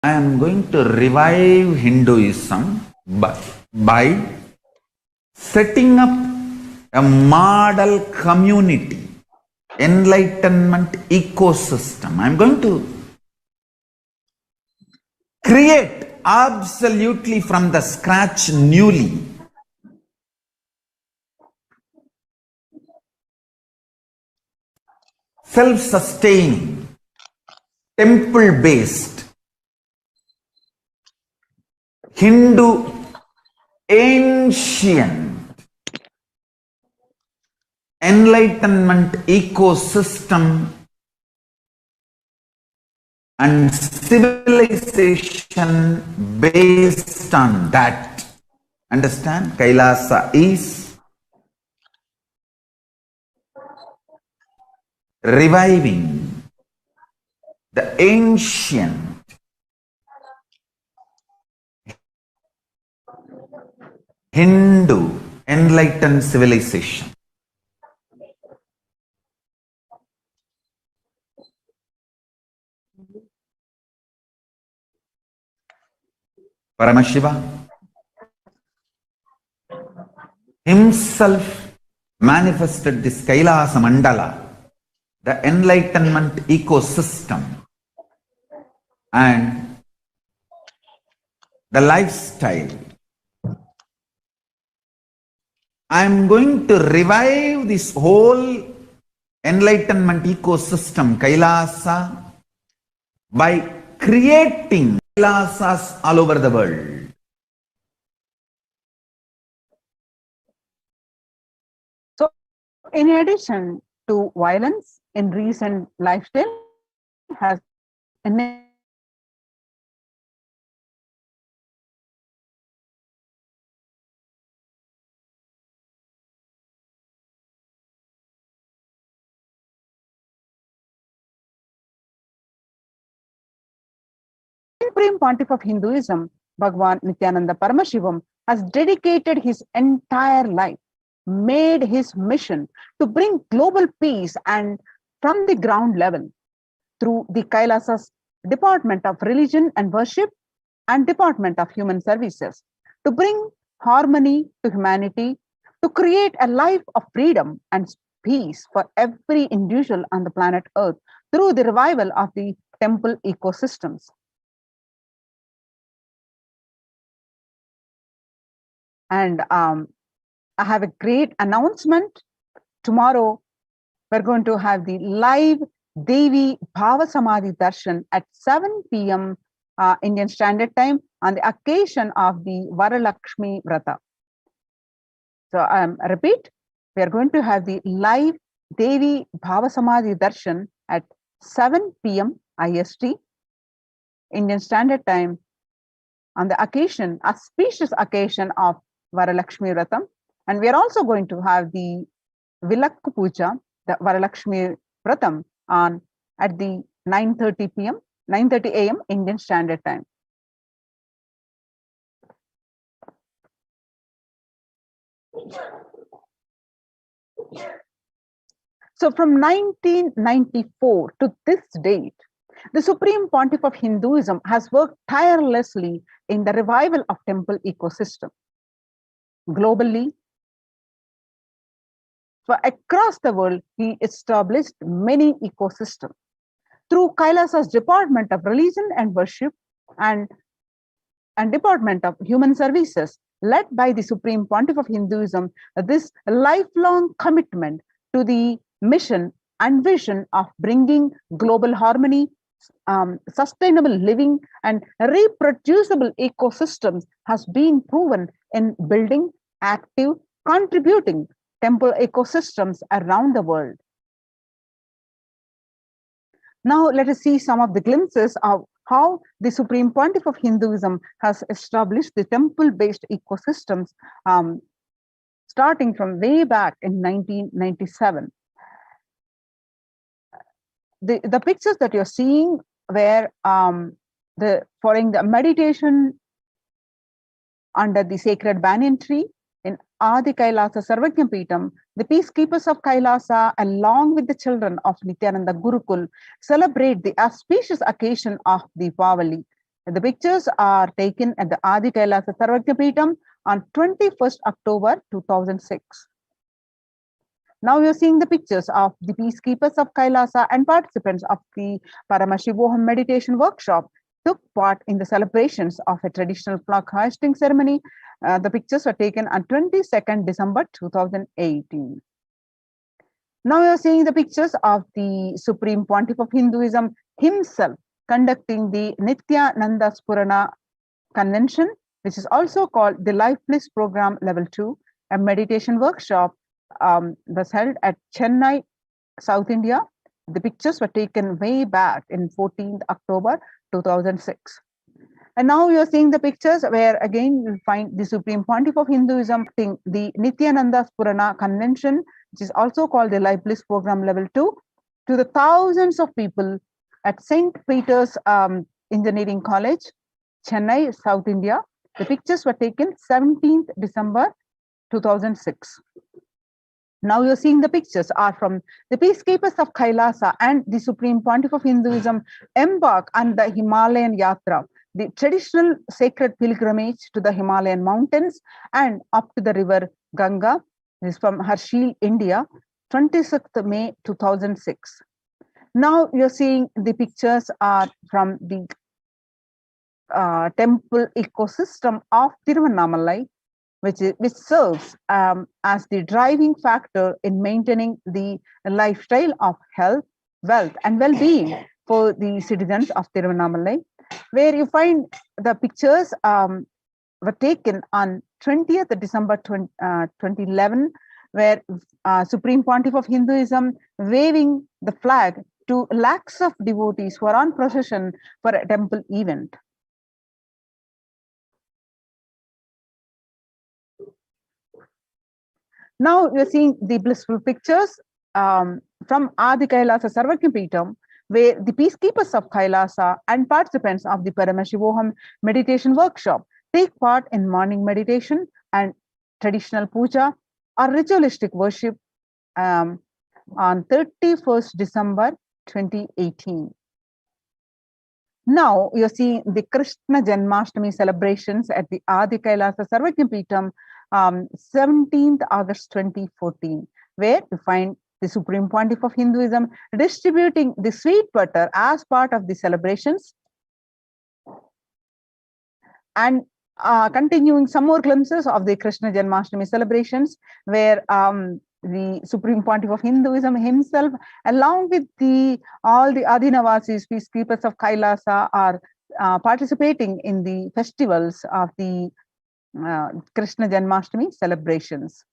I am going to revive Hinduism by setting up a model community, enlightenment ecosystem. I am going to create absolutely from the scratch newly self-sustaining, temple-based Hindu ancient enlightenment ecosystem and civilization based on that. Understand? Kailasa is reviving the ancient Hindu enlightened civilization. Paramashiva himself manifested this Kailasa Mandala, the enlightenment ecosystem, and the lifestyle. I am going to revive this whole enlightenment ecosystem, Kailasa, by creating Kailasas all over the world. So, in addition to violence in recent lifestyle has enabled Supreme Pontiff of Hinduism, Bhagwan Nithyananda Paramashivam, has dedicated his entire life, made his mission to bring global peace and from the ground level through the Kailasa's Department of Religion and Worship and Department of Human Services, to bring harmony to humanity, to create a life of freedom and peace for every individual on the planet Earth through the revival of the temple ecosystems. And I have a great announcement. Tomorrow, we're going to have the live Devi Bhava Samadhi Darshan at 7 p.m. Indian Standard Time on the occasion of the Varalakshmi Vrata. So repeat, we are going to have the live Devi Bhava Samadhi Darshan at 7 p.m. IST, Indian Standard Time, on the occasion, auspicious occasion of Varalakshmi Vratam. And we are also going to have the Vilakku Puja, the Varalakshmi Vratam, on at the 9:30 a.m. Indian Standard Time. So from 1994 to this date, the Supreme Pontiff of Hinduism has worked tirelessly in the revival of temple ecosystem. Globally, so across the world, he established many ecosystems. Through Kailasa's Department of Religion and Worship and Department of Human Services, led by the Supreme Pontiff of Hinduism, this lifelong commitment to the mission and vision of bringing global harmony, sustainable living, and reproducible ecosystems has been proven in building active, contributing temple ecosystems around the world. Now, let us see some of the glimpses of how the Supreme Pontiff of Hinduism has established the temple-based ecosystems starting from way back in 1997. The pictures that you're seeing were following the meditation under the sacred banyan tree in Adi Kailasa Sarvajna Peetam. The peacekeepers of Kailasa, along with the children of Nithyananda Gurukul, celebrate the auspicious occasion of Deepavali, The pictures are taken at the Adi Kailasa Sarvagyapeetham on 21st October 2006. Now you're seeing the pictures of the peacekeepers of Kailasa and participants of the Paramashivoham meditation workshop took part in the celebrations of a traditional flag hoisting ceremony. The pictures were taken on 22nd December 2018. Now you're seeing the pictures of the Supreme Pontiff of Hinduism himself conducting the Nithyananda Paramashivam Convention, which is also called the Life Bliss Program Level 2, a meditation workshop was held at Chennai, South India. The pictures were taken way back in 14th October 2006. And now you're seeing the pictures where again you'll find the Supreme Pontiff of Hinduism, the Nithyananda Paramashivam Convention, which is also called the Life Bliss Program Level 2, to the thousands of people at St. Peter's Engineering College, Chennai, South India. The pictures were taken 17th December 2006. Now you're seeing the pictures are from the peacekeepers of Kailasa and the Supreme Pontiff of Hinduism embark on the Himalayan Yatra, the traditional sacred pilgrimage to the Himalayan mountains and up to the river Ganga. This is from Harshil, India, 26th May 2006. Now you're seeing the pictures are from the temple ecosystem of Tiruvannamalai, which serves as the driving factor in maintaining the lifestyle of health, wealth, and well-being for the citizens of Tiruvannamalai, where you find the pictures were taken on 20th December 2011, where Supreme Pontiff of Hinduism waving the flag to lakhs of devotees who are on procession for a temple event. Now you're seeing the blissful pictures from Adi Kailasa Sarvagyapeetham, where the peacekeepers of Kailasa and participants of the Paramashivoham meditation workshop take part in morning meditation and traditional puja or ritualistic worship on 31st December 2018. Now you're seeing the Krishna Janmashtami celebrations at the Adi Kailasa Sarvagyapeetham 17th August 2014, where you find the Supreme Pontiff of Hinduism distributing the sweet butter as part of the celebrations, and continuing some more glimpses of the Krishna Janmashtami celebrations, where the Supreme Pontiff of Hinduism himself, along with all the Adinavasis, peacekeepers of Kailasa, are participating in the festivals of the Krishna Janmashtami celebrations.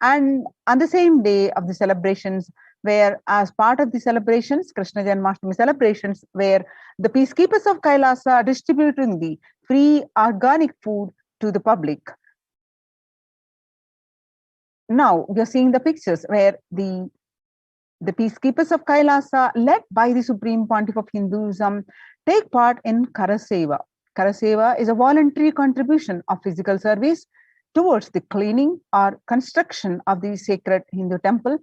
And on the same day of the celebrations, where as part of the celebrations, Krishna Janmashtami celebrations, where the peacekeepers of Kailasa are distributing the free organic food to the public. Now you're seeing the pictures where the peacekeepers of Kailasa, led by the Supreme Pontiff of Hinduism, take part in Karaseva. Karaseva is a voluntary contribution of physical service towards the cleaning or construction of the sacred Hindu temple.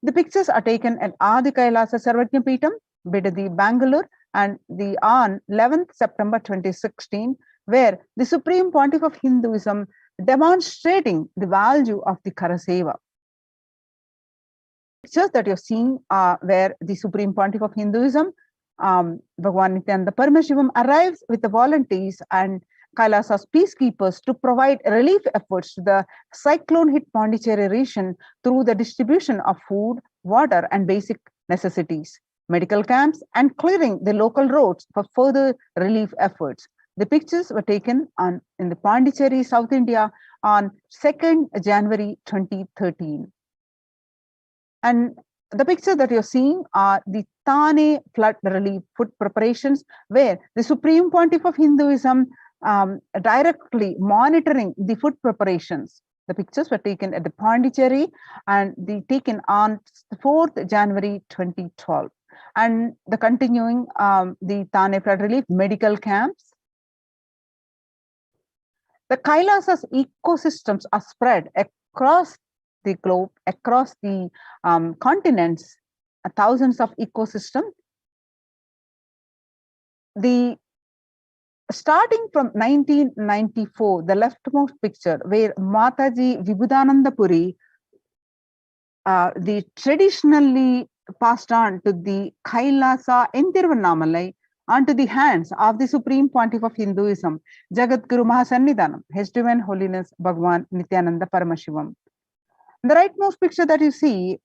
The pictures are taken at Adi Kailasa Sarvagyapeetham, Bidadi, Bangalore, and on 11th September 2016, where the Supreme Pontiff of Hinduism demonstrating the value of the Karaseva. Pictures that you're seeing are where the Supreme Pontiff of Hinduism, Bhagwan Nithyananda Paramashivam, arrives with the volunteers and Kailasa's peacekeepers to provide relief efforts to the cyclone-hit Pondicherry region through the distribution of food, water, and basic necessities, medical camps, and clearing the local roads for further relief efforts. The pictures were taken in the Pondicherry, South India, on 2nd January 2013. And the picture that you're seeing are the Thane flood relief food preparations, where the Supreme Pontiff of Hinduism directly monitoring the food preparations. The pictures were taken at the Pondicherry and taken on 4th January 2012. And the continuing the Thane flood relief medical camps. The Kailasa's ecosystems are spread across the globe, across the continents, thousands of ecosystems. The starting from 1994, the leftmost picture where Mataji Vibhudananda Puri, the traditionally passed on to the Kailasa in Tiruvannamalai onto the hands of the Supreme Pontiff of Hinduism, Jagadguru Mahasannidhanam, His Divine Holiness Bhagwan Nithyananda Paramashivam. The rightmost picture that you see,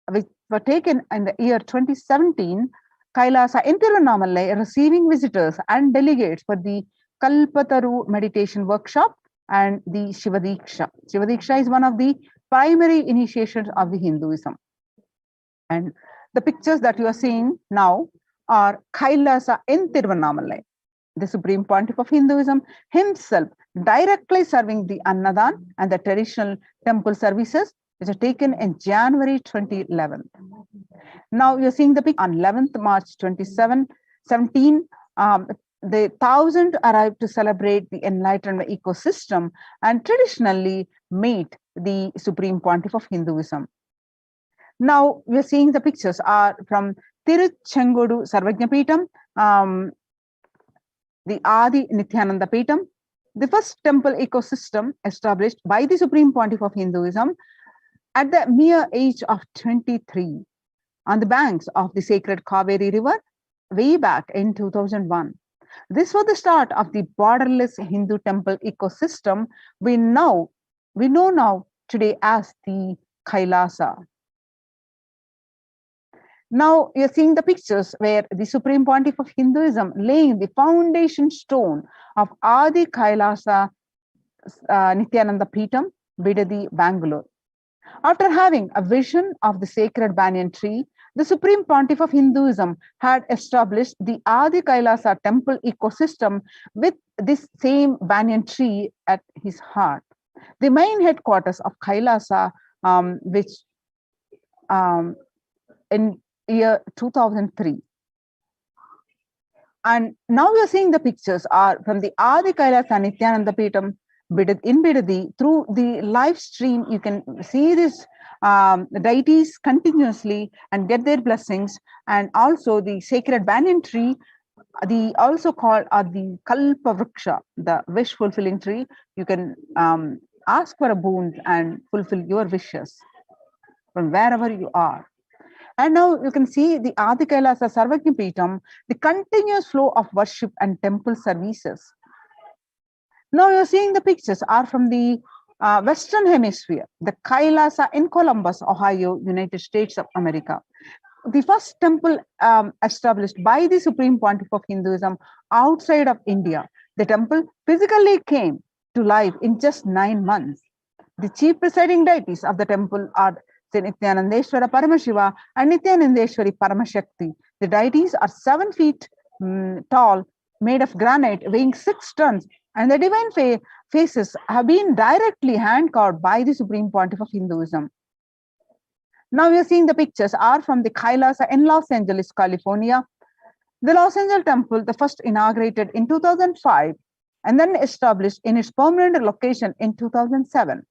which were taken in the year 2017, Kailasa in Tiruvannamalai receiving visitors and delegates for the Kalpataru meditation workshop and the Shivadiksha. Shivadiksha is one of the primary initiations of the Hinduism. And the pictures that you are seeing now are Kailasa in Tiruvannamalai, the Supreme Pontiff of Hinduism himself directly serving the Annadan and the traditional temple services, which are taken in January 2011. Now you're seeing the picture on 11th March 2017. The 1,000 arrived to celebrate the enlightenment ecosystem and traditionally meet the Supreme Pontiff of Hinduism. Now we're seeing the pictures are from Tiruchengodu Sarvajnapeetham, the Adi Nithyananda Peetham, the first temple ecosystem established by the Supreme Pontiff of Hinduism at the mere age of 23 on the banks of the sacred Kaveri River way back in 2001. This was the start of the borderless Hindu temple ecosystem we know now today as the Kailasa. Now you're seeing the pictures where the Supreme Pontiff of Hinduism laying the foundation stone of Adi Kailasa Nithyananda Peetham, Bidadi, Bangalore. After having a vision of the sacred banyan tree, the Supreme Pontiff of Hinduism had established the Adi Kailasa temple ecosystem with this same banyan tree at his heart. The main headquarters of Kailasa, which in year 2003. And now we are seeing the pictures are from the Adi Kailasa Nithyananda Peetham in Bidadi. Through the live stream, you can see this deities continuously and get their blessings, and also the sacred banyan tree, the also called the Kalpa Vriksha, the wish fulfilling tree. You can ask for a boon and fulfill your wishes from wherever you are. And now you can see the Adi Kailasa Sarvajnapeetham, the continuous flow of worship and temple services. Now you're seeing the pictures are from the Western Hemisphere, the Kailasa in Columbus, Ohio, United States of America. The first temple established by the Supreme Pontiff of Hinduism outside of India. The temple physically came to life in just 9 months. The chief presiding deities of the temple are Nithyanandeshwara Paramashiva and Nithyanandeshwari Paramashakti. The deities are 7 feet tall, made of granite, weighing 6 tons, and the divine faces have been directly hand-carved by the Supreme Pontiff of Hinduism. Now you're seeing the pictures are from the Kailasa in Los Angeles, California. The Los Angeles temple, the first inaugurated in 2005 and then established in its permanent location in 2007.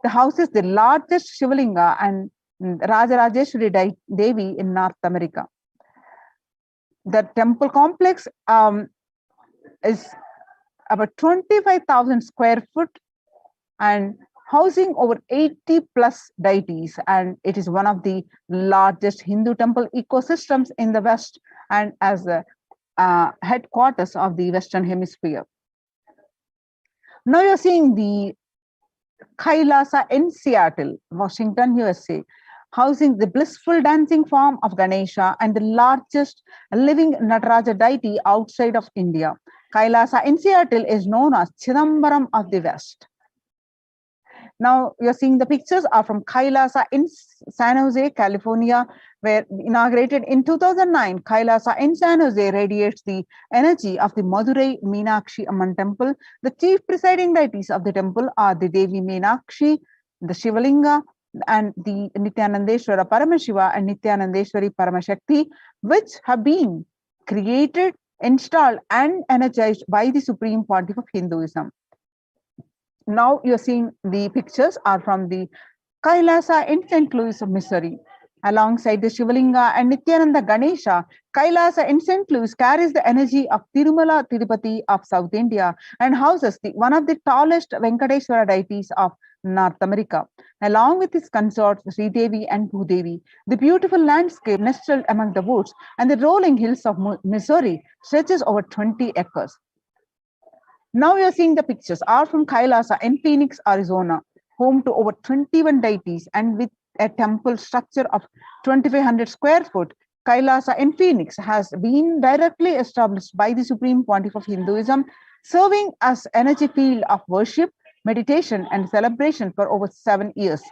The house is the largest Shivalinga and Rajarajeshwari Devi in North America. The temple complex is about 25,000 square foot and housing over 80 plus deities, and it is one of the largest Hindu temple ecosystems in the West and as the headquarters of the Western Hemisphere. Now you're seeing the Kailasa in Seattle, Washington, USA, housing the blissful dancing form of Ganesha and the largest living Nataraja deity outside of India. Kailasa in Seattle is known as Chidambaram of the West. Now you're seeing the pictures are from Kailasa in San Jose, California, where inaugurated in 2009. Kailasa in San Jose radiates the energy of the Madurai Meenakshi Amman temple. The chief presiding deities of the temple are the Devi Meenakshi, the Shivalinga, and the Nithyanandeshwara Paramashiva and Nithyanandeshwari Paramashakti, which have been created, installed, and energized by the Supreme Pontiff of Hinduism. Now you're seeing the pictures are from the Kailasa in St. Louis, Missouri. Alongside the Shivalinga and Nithyananda Ganesha, Kailasa in St. Louis carries the energy of Tirumala Tirupati of South India and houses one of the tallest Venkateswara deities of North America. Along with his consorts Sridevi and Bhudevi, the beautiful landscape nestled among the woods and the rolling hills of Missouri stretches over 20 acres. Now you're seeing the pictures are from Kailasa in Phoenix, Arizona, home to over 21 deities and with a temple structure of 2,500 square foot. Kailasa in Phoenix has been directly established by the Supreme Pontiff of Hinduism, serving as energy field of worship, meditation, and celebration for over 7 years.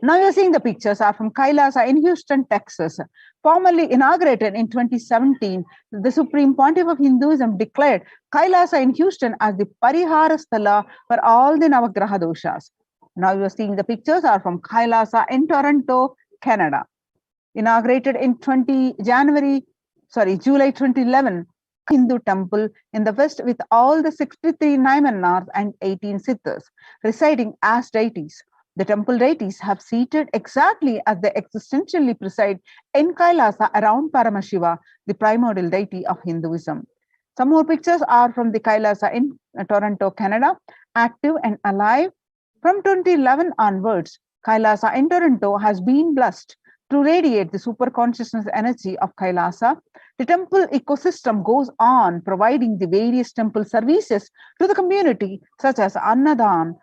Now you're seeing the pictures are from Kailasa in Houston, Texas. Formerly inaugurated in 2017, the Supreme Pontiff of Hinduism declared Kailasa in Houston as the Parihara Sthala for all the Navagraha doshas. Now you're seeing the pictures are from Kailasa in Toronto, Canada. Inaugurated in July 2011, Hindu temple in the west with all the 63 Naimanas and 18 Siddhas residing as deities. The temple deities have seated exactly as they existentially preside in Kailasa around Paramashiva, the primordial deity of Hinduism. Some more pictures are from the Kailasa in Toronto, Canada, active and alive. From 2011 onwards, Kailasa in Toronto has been blessed to radiate the super consciousness energy of Kailasa. The temple ecosystem goes on providing the various temple services to the community, such as Annadan,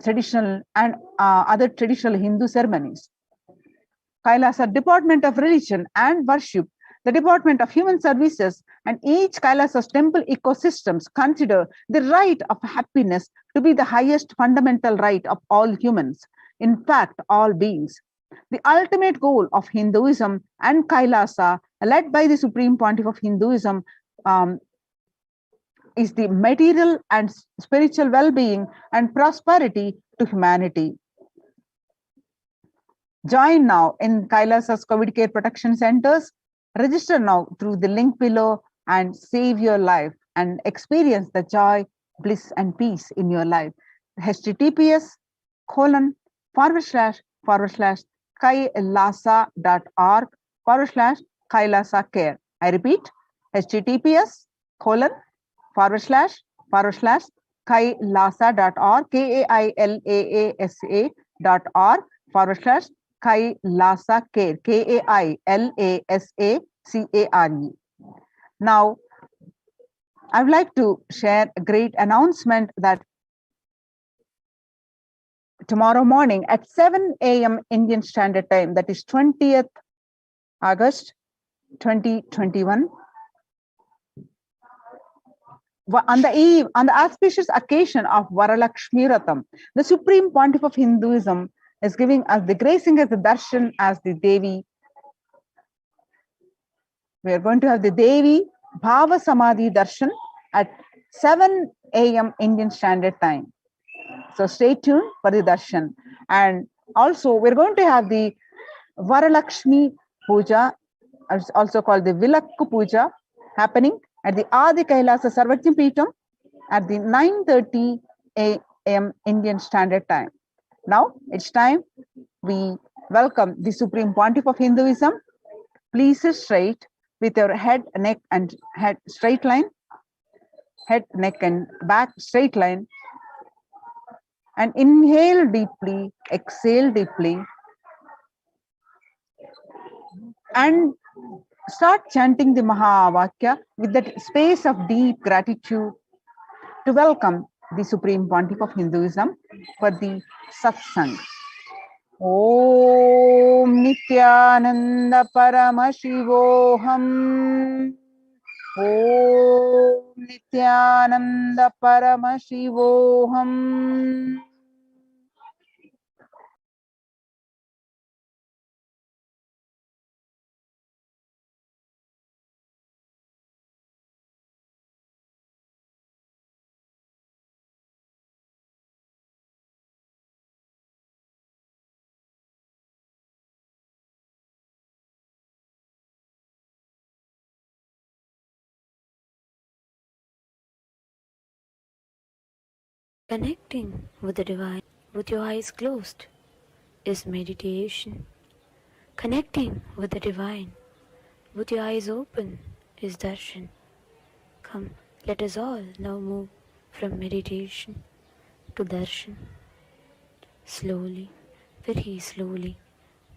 traditional and other traditional Hindu ceremonies. Kailasa Department of Religion and Worship, the Department of Human Services, and each Kailasa's temple ecosystems consider the right of happiness to be the highest fundamental right of all humans, in fact, all beings. The ultimate goal of Hinduism and Kailasa, led by the Supreme Pontiff of Hinduism, is the material and spiritual well-being and prosperity to humanity. Join now in Kailasa's COVID Care Protection Centers. Register now through the link below and save your life and experience the joy, bliss, and peace in your life. https://kailasa.org/Kailasa care. I repeat, https://kailasa.org, KAILASA.org/Kailasa care, KAILASACARE. Now, I would like to share a great announcement that tomorrow morning at 7 a.m. Indian Standard Time, that is 20th August 2021, on the auspicious occasion of Varalakshmi Ratham, the Supreme Pontiff of Hinduism is giving us the gracing as the darshan as the Devi. We are going to have the Devi Bhava Samadhi darshan at 7 a.m. Indian Standard Time. So stay tuned for the darshan. And also we're going to have the Varalakshmi Puja, also called the Vilakku Puja, happening at the Adi Kailasa Sarvajna Peetham at the 9:30 a.m. Indian Standard Time. Now it's time we welcome the Supreme Pontiff of Hinduism. Please sit straight with your head, neck, and head straight line, head, neck, and back straight line. And inhale deeply, exhale deeply, and start chanting the Mahavakya with that space of deep gratitude to welcome the Supreme Pontiff of Hinduism for the satsang. Om Nithyananda Paramashivoham. Om Nithyananda Paramashivoham. Connecting with the divine with your eyes closed. is meditation. Connecting with the divine, with your eyes open, is darshan. Come, let us all now move from meditation to darshan. Slowly, very slowly,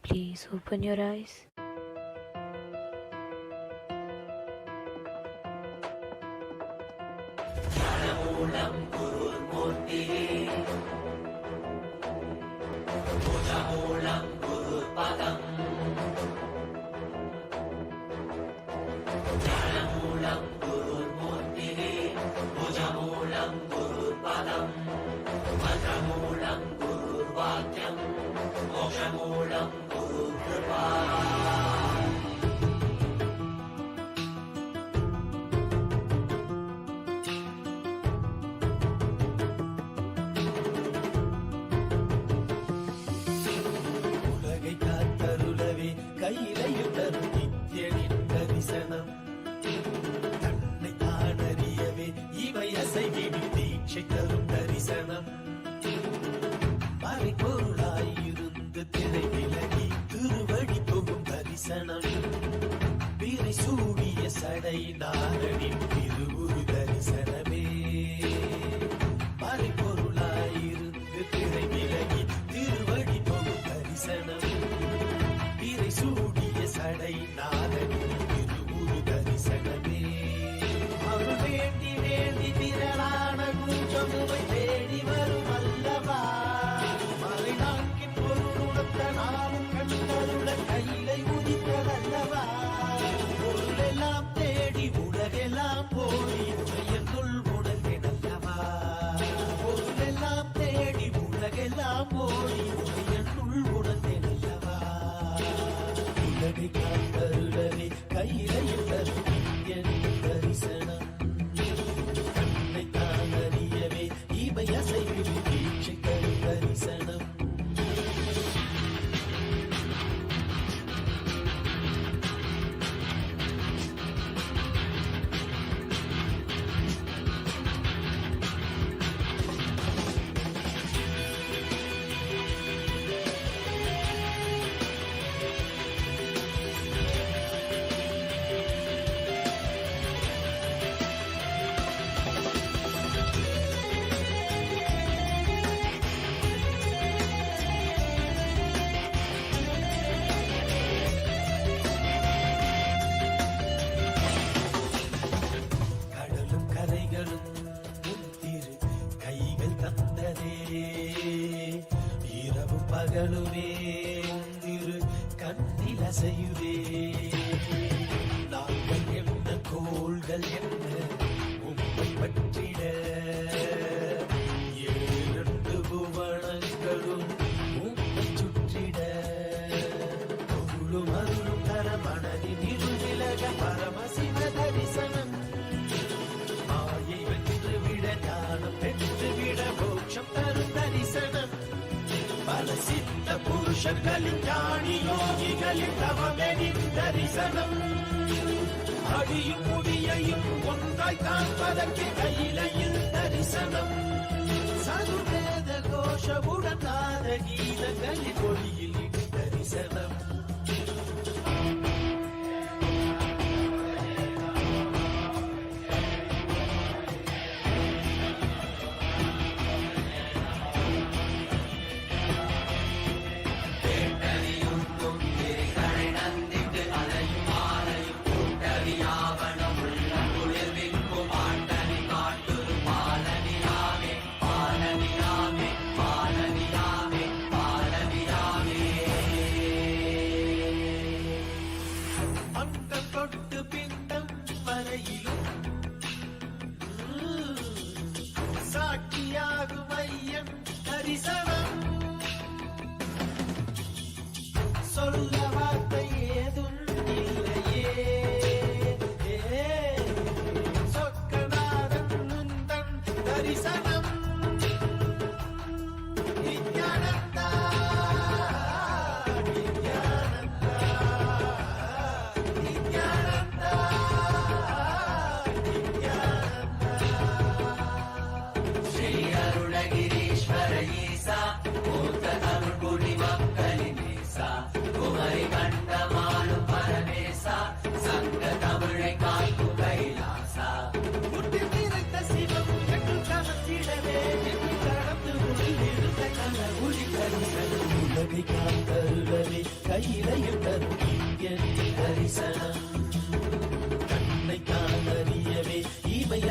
please open your eyes. உலகை காத்தருளவே கையிலையில் தரும் நித்யனின் தரிசனம், தன்னை தான் அறியவே இவை அசைவிடும் தீட்சை தரும் தரிசனம், மறைபொருளாயிருந்து திரை விலகி திருவடி தொகும் தரிசனம், பிறை சூடிய சடை நாரனின் திருவுரு தரிசனமே, மறைபொருளாயிருந்து திரை விலகி திருவடி தொகும் தரிசனம், பிறை சூடிய சடை நாரனின் திருவுரு தரிசனமே, அவர் வேண்டி வேண்டி திரளான கூச்சமுவை தேடி வரும் அல்லவா, மறை நான்கின் பொருளுணர்த்த நானும் கண்டருள கையிலை உதித்ததல்லவா, பொருளெல்லாம் தேடி உலகெல்லாம் போடி உடையனுள் உணர்ந்தல்லவா, பொருளெல்லாம் தேடி உலகெல்லாம் போடி உடையனுள் உணர்ந்தல்லவா, உலகை காத்தருளவே கையிலையில் தரும் என் தரிசனம், தன்னை தான் அறியவே இவை அசைவிடும் தீட்சை தரும் தரிசனம், கடலும் கரைகளும் முத்திரு கைகள் தந்ததே, இரவு பகலுமே உந்திரு கண்ணில் அசையுதே, நாங்கள் என்ன கோள்கள் என்ன உம்மை பற்றிட, ஏழு புவனங்களும் உம்மை சுற்றிட, பொருளும் அருளும் தர மனதின் இருவிலக பரமசிவ தரிசனம், மாயை வென்று விட ஞானம் பெற்று விட மோட்சம் தரும் தரிசனம், பல சித்த புருஷர்களின் ஞானி யோகிகளின் தவமெனின் தரிசனம், அடியும் முடியையும் ஒன்றாய் காண்பதற்கு கையிலையில் தரிசனம், சதுர்வேத கோஷமுடன் நாத கீதங்களின் ஒளியில் தரிசனம், அண்டம் தொட்டு பிண்டம் வரையிலும் சாட்சியாகும் ஐயன் தரிசனம், சொல்ல வார்த்தை ஏதும் இல்லையே, சொக்கநாதன் முந்தன் தரிசனம், நித்யானந்தா நித்யானந்தா நித்யானந்தா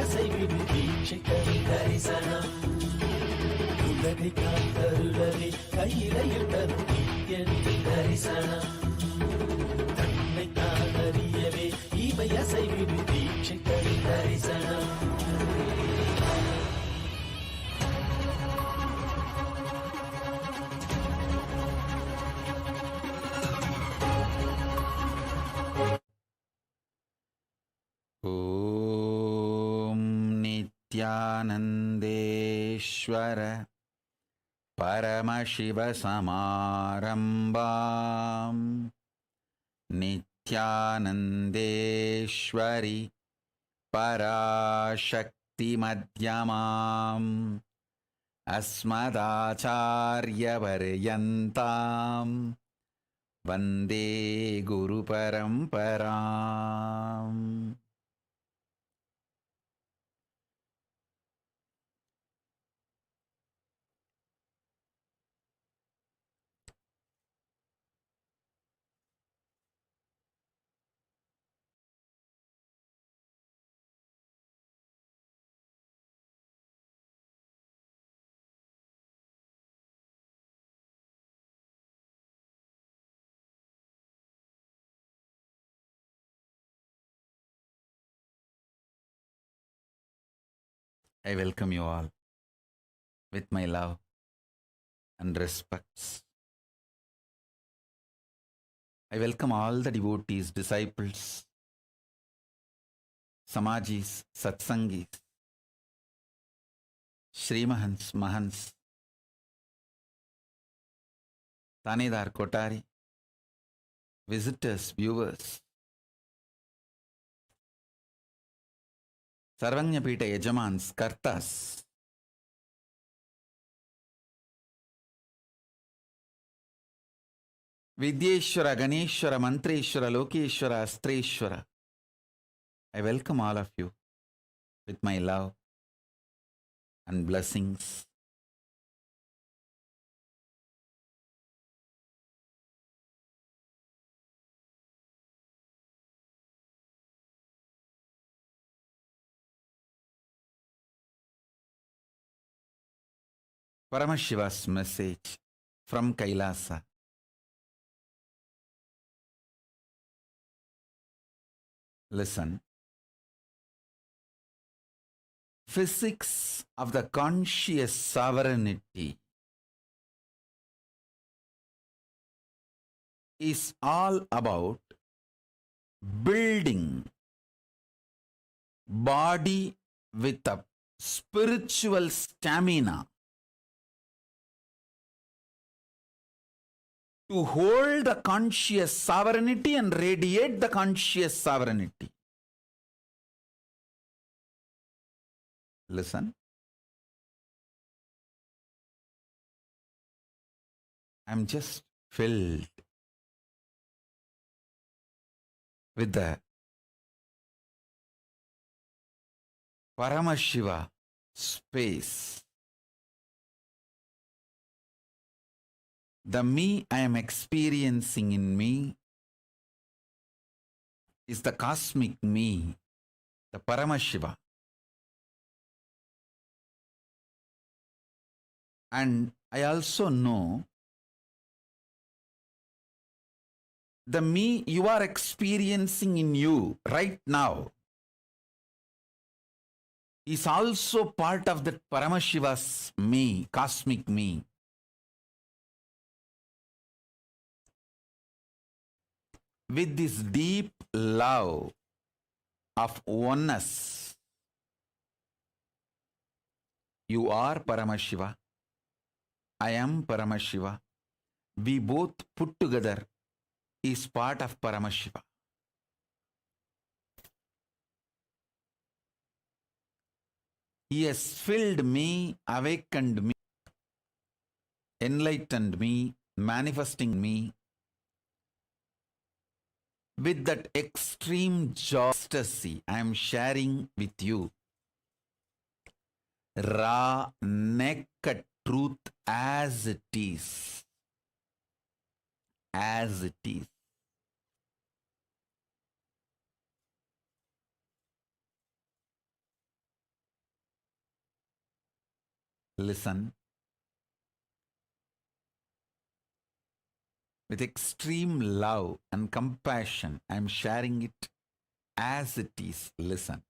அசைவிடு தீட்சை தனி தரிசனம் உலகை காத்தருளவே கையிலையில் தரும் நித்திய தரிசனம் தன்னை தான் அறியவே இவை அசைவிடு தீட்சை தனி தரிசனம் ॐ नित्यानन्देश्वर परमशिवसमारम्भाम् नित्यानन्देश्वरि पराशक्तिमध्यमाम् अस्मदाचार्यपर्यन्ताम् वन्दे गुरुपरम्पराम्. I welcome you all with my love and respects. I welcome all the devotees, disciples, Samajis, Satsangis, Srimahans, Mahans, Tanedar, Kotari, visitors, viewers, Sarvanyapita Yajamans, Kartas, Vidyeshwara, Ganeshwara, Mantreshwara, Lokeshwara, Astreshwara. I welcome all of you with my love and blessings. Paramashiva's message from Kailasa. Listen. Physics of the conscious sovereignty is all about building body with a spiritual stamina to hold the conscious sovereignty and radiate the conscious sovereignty. Listen. I'm just filled with the Paramashiva space. The me I am experiencing in me is the cosmic me, the Paramashiva. And I also know the me you are experiencing in you right now is also part of the Paramashiva's me, cosmic me. With this deep love of oneness, you are Paramashiva, I am Paramashiva. We both put together is part of Paramashiva. He has filled me, awakened me, enlightened me, manifesting me with that extreme joy, ecstasy I am sharing with you. Raw, naked truth as it is. As it is. listen with extreme love and compassion. I am sharing it as it is. Listen.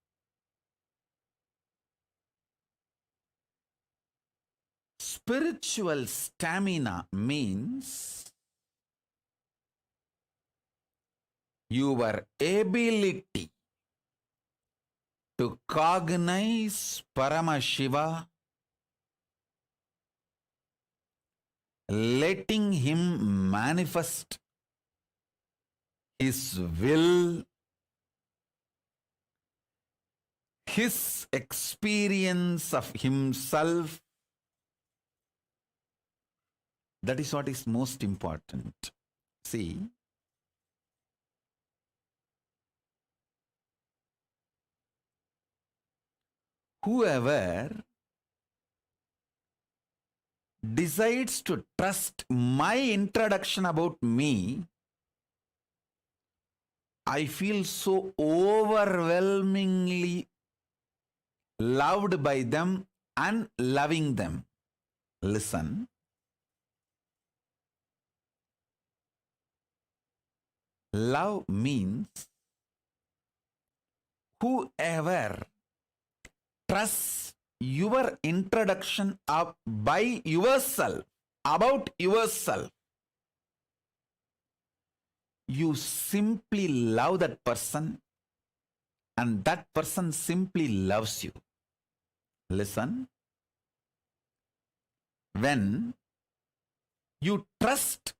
Spiritual stamina means your ability to cognize Paramashiva, letting him manifest his will, his experience of himself. That is what is most important. See, whoever decides to trust my introduction about me, I feel so overwhelmingly loved by them and loving them. Listen. Love means whoever trusts your introduction of by yourself, about yourself, you simply love that person and that person simply loves you. Listen. When you trust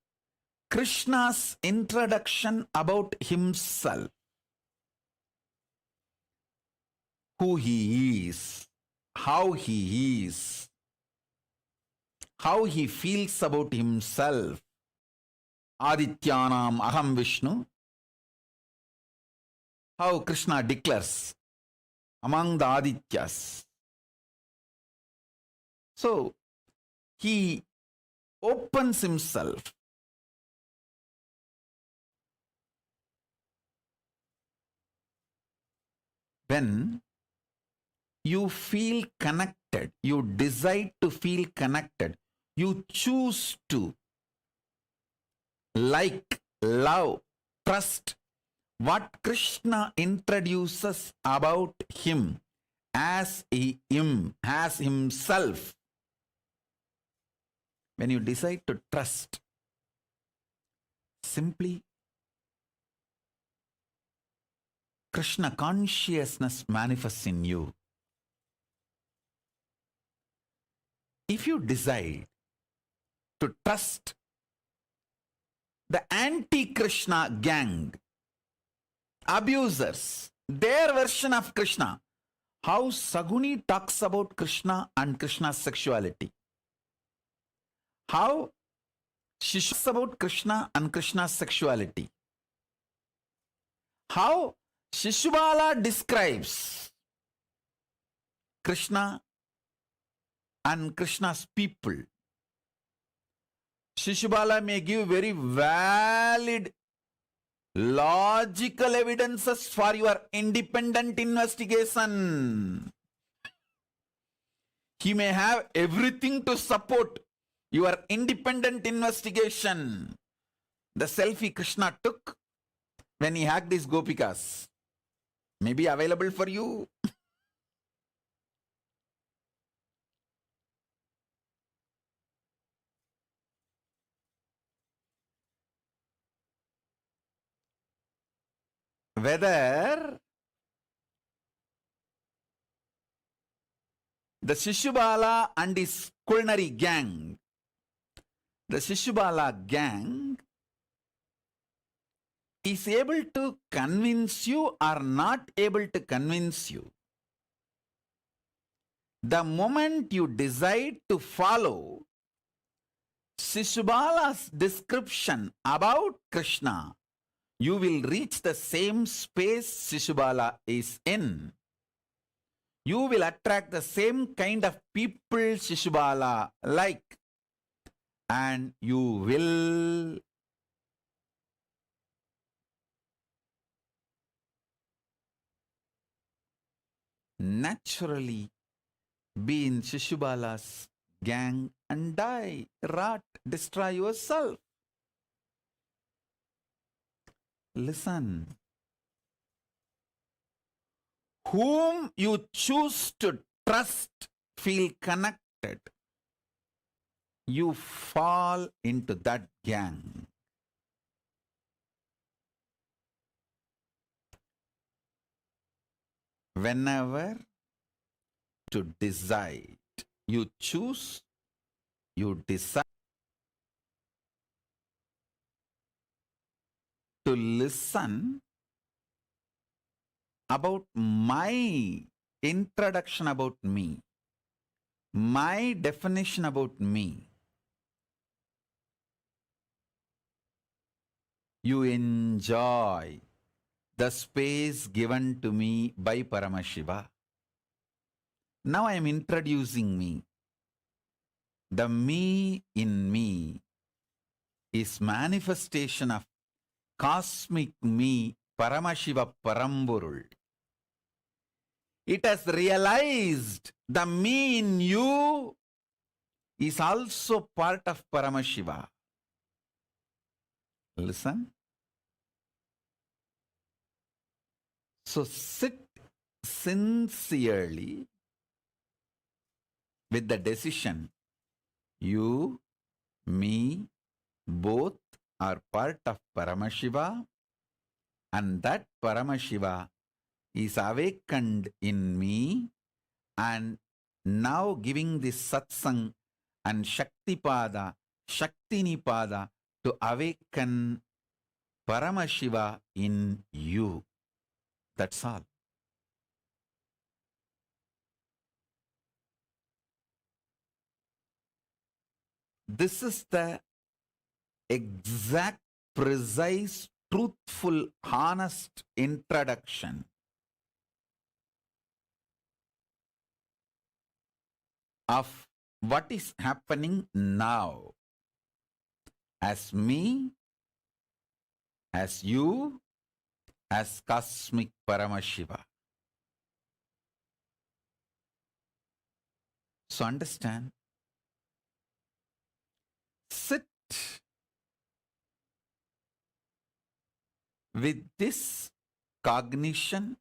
Krishna's introduction about himself, who he is, how he feels about himself. Adityanam Aham Vishnu. How Krishna declares among the Adityas. So, he opens himself. When you feel connected, you decide to feel connected, you choose to like, love, trust what Krishna introduces about him as as himself. When you decide to trust, simply Krishna consciousness manifests in you. If you decide to trust the anti-Krishna gang, abusers, their version of Krishna, how Saguni talks about Krishna and Krishna's sexuality, how she talks about Krishna and Krishna's sexuality, how Shishubala describes Krishna and Krishna's people. Shishubala may give very valid, logical evidences for your independent investigation. He may have everything to support your independent investigation. The selfie Krishna took when he hugged his gopikas may be available for you. Whether the Shishubala and his culinary gang, the Shishubala gang is able to convince you or not able to convince you. The moment you decide to follow Shishubala's description about Krishna, you will reach the same space Shishubala is in. You will attract the same kind of people Shishubala like, and you will naturally be in Shishubala's gang and die, rot, destroy yourself. Listen. Whom you choose to trust, feel connected, you fall into that gang. Whenever to decide, you choose, you decide to listen about my introduction about me, my definition about me. You enjoy the space given to me by Paramashiva. Now I am introducing me. The me in me is manifestation of cosmic me, Paramashiva Paramburul. It has realized the me in you is also part of Paramashiva. Listen. So sit sincerely with the decision. You, me, both are part of Paramashiva, and that Paramashiva is awakened in me, and now giving this satsang and Shaktipada, Shaktinipada to awaken Paramashiva in you. That's all. This is the exact, precise, truthful, honest introduction of what is happening now as me, as you, as cosmic Paramashiva. So understand, sit with this cognition.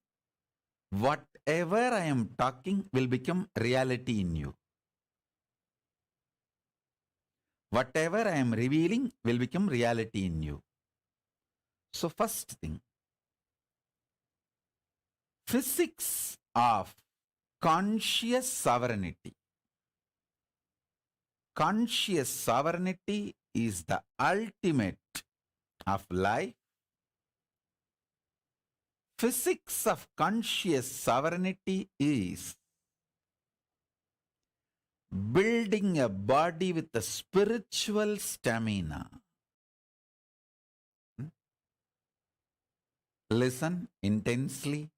Whatever I am talking will become reality in you. Whatever I am revealing will become reality in you. So first thing, physics of conscious sovereignty. Conscious sovereignty is the ultimate of life. Physics of conscious sovereignty is building a body with a spiritual stamina. Listen intensely.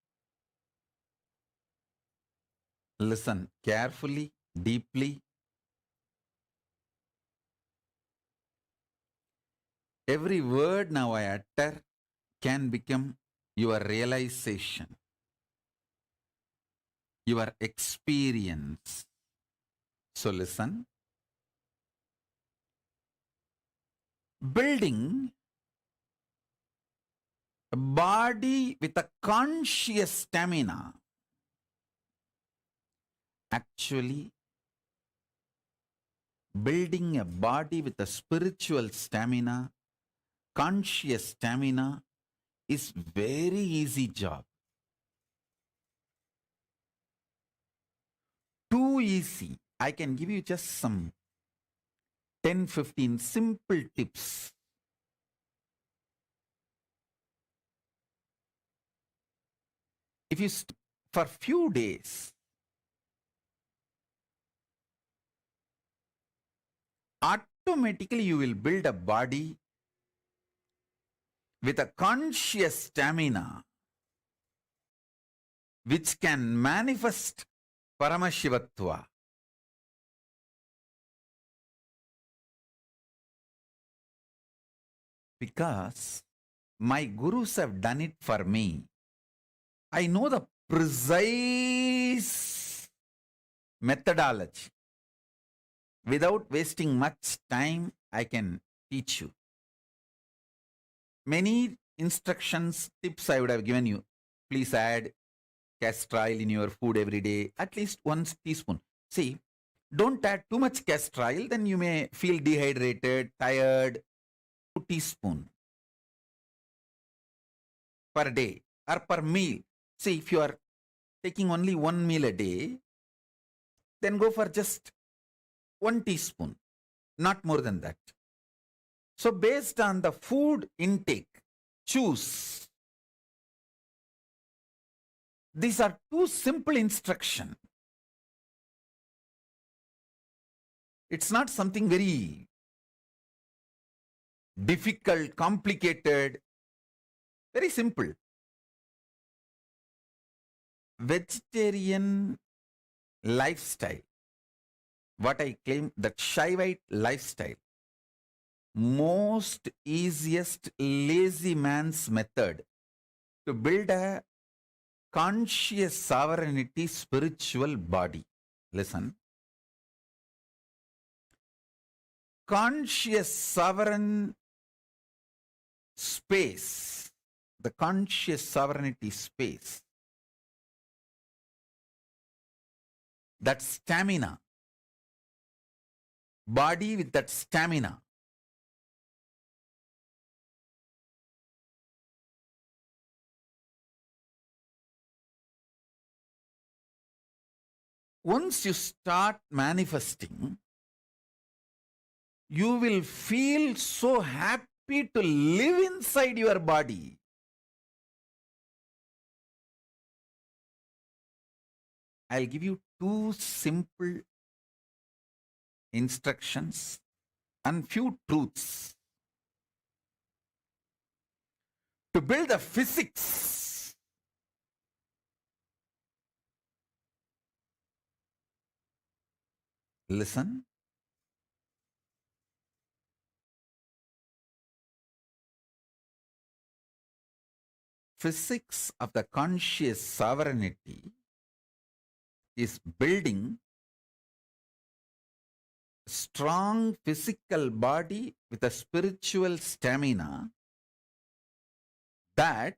Listen carefully, deeply. Every word now I utter can become your realization, your experience. So listen. Building a body with a conscious stamina. Actually, building a body with a spiritual stamina, conscious stamina, is very easy job. Too easy. I can give you just some 10-15 simple tips. If you for few days, automatically you will build a body with a conscious stamina which can manifest Paramashivatva. Because my gurus have done it for me. I know the precise methodology. without wasting much time, I can teach you. Many instructions, tips I would have given you. Please add castor oil in your food every day, at least 1 teaspoon. See, don't add too much castor oil, then you may feel dehydrated, tired. 2 teaspoon per day or per meal. See, if you are taking only 1 meal a day, then go for just 1 teaspoon, not more than that. So based on the food intake, choose. These are 2 simple instructions. It's not something very difficult, complicated, very simple. Vegetarian lifestyle, what I claim, that Shaivite lifestyle, most easiest lazy man's method to build a conscious sovereignty spiritual body. Listen. Conscious sovereign space, the conscious sovereignty space, that stamina, body with that stamina. Once you start manifesting, you will feel so happy to live inside your body. I'll give you 2 simple instructions and few truths to build the physics. Listen. Physics of the conscious sovereignty is building a strong physical body with a spiritual stamina that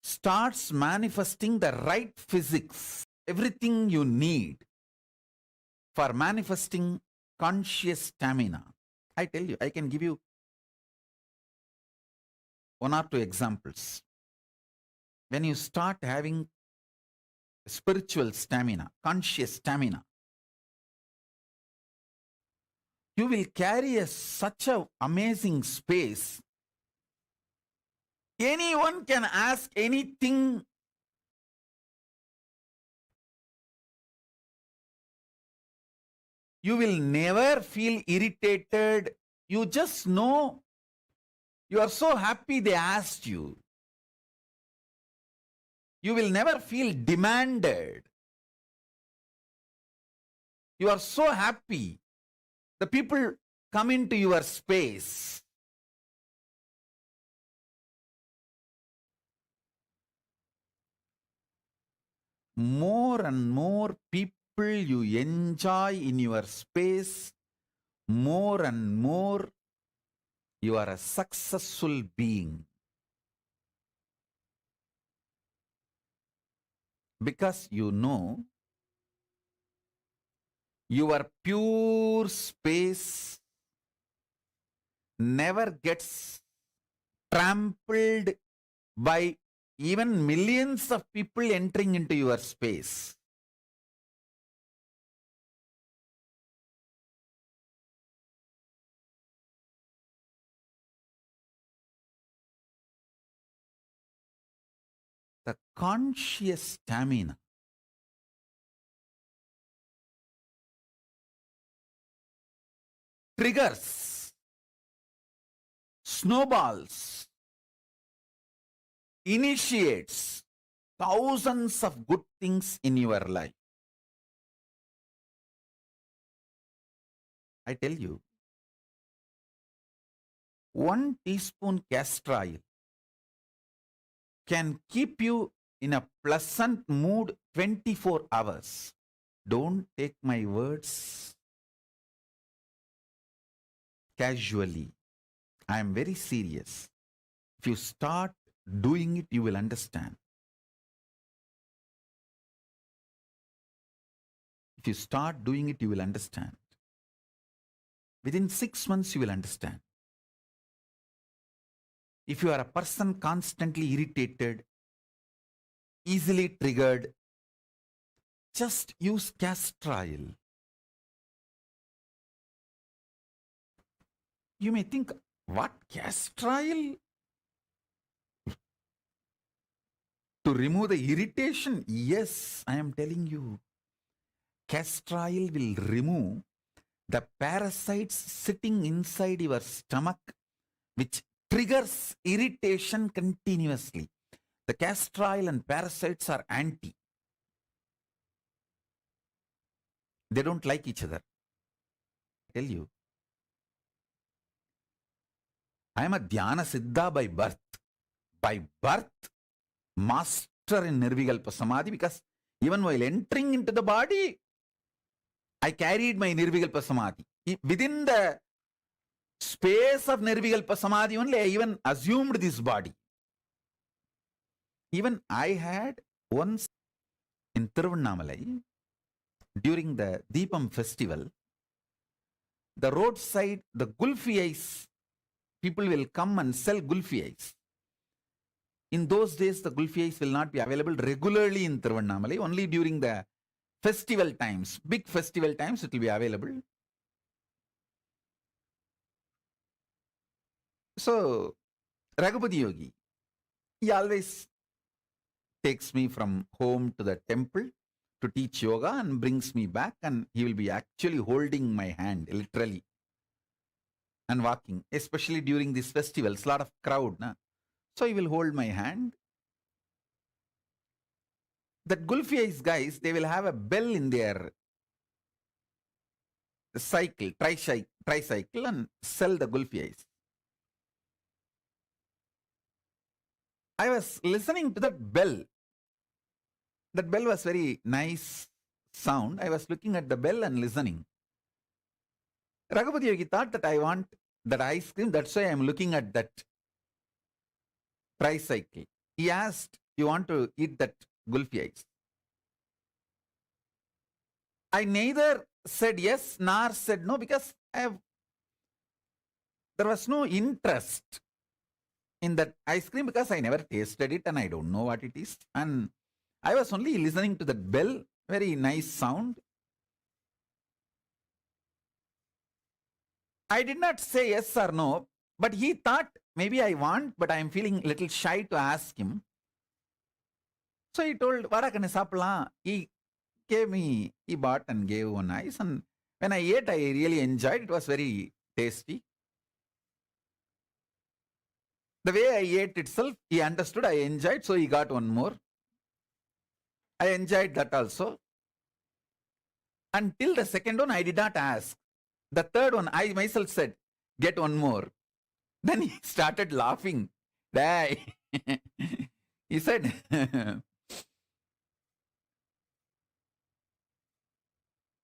starts manifesting the right physics, everything you need for manifesting conscious stamina. I tell you, I can give you 1 or 2 examples. When you start having spiritual stamina, conscious stamina, you will carry such an amazing space. Anyone can ask anything. You will never feel irritated. You just know you are so happy they asked you. You will never feel demanded. You are so happy. The people come into your space. More and more people you enjoy in your space, more and more you are a successful being. Because you know your pure space never gets trampled by even millions of people entering into your space. The conscious stamina triggers, snowballs, initiates thousands of good things in your life. I tell you, 1 teaspoon castor oil can keep you in a pleasant mood 24 hours. Don't take my words casually. I am very serious. If you start doing it, you will understand. If you start doing it, you will understand. Within 6 months, you will understand. If you are a person constantly irritated, easily triggered, just use castor oil. You may think, what, castor oil? To remove the irritation? Yes, I am telling you. Castor oil will remove the parasites sitting inside your stomach, which triggers irritation continuously. The castor oil and parasites are anti. They don't like each other. I tell you. I am a Dhyana Siddha by birth. By birth, master in Nirvikalpa Samadhi, because even while entering into the body, I carried my Nirvikalpa Samadhi. Within the space of Nirvikalpa Samadhi only, I even assumed this body. Even I had once in Tiruvannamalai, during the Deepam festival, the roadside, the gulfi ice, people will come and sell gulfi ice. In those days, the gulfi ice will not be available regularly in Tiruvannamalai, only during the festival times, big festival times, it will be available. So, Raghupati Yogi, he always takes me from home to the temple to teach yoga and brings me back, and he will be actually holding my hand, literally, and walking, especially during these festivals, lot of crowd. Na? So he will hold my hand. That gulfi ice guys, they will have a bell in their cycle, tricycle, and sell the gulfi ice. I was listening to that bell. That bell was very nice sound. I was looking at the bell and listening. Raghupati Yogi thought that I want that ice cream. That's why I am looking at that tricycle. He asked, you want to eat that gulfi ice? I neither said yes nor said no, because there was no interest in that ice cream, because I never tasted it and I don't know what it is. And I was only listening to that bell, very nice sound. I did not say yes or no, but he thought maybe I want, but I am feeling a little shy to ask him. So he told, Vada kanne saappalam. He gave me, he bought and gave one ice. And when I ate, I really enjoyed. It was very tasty. The way I ate itself, he understood, I enjoyed, so he got one more. I enjoyed that also. Until the second one, I did not ask. The third one, I myself said, get one more. Then he started laughing. He said,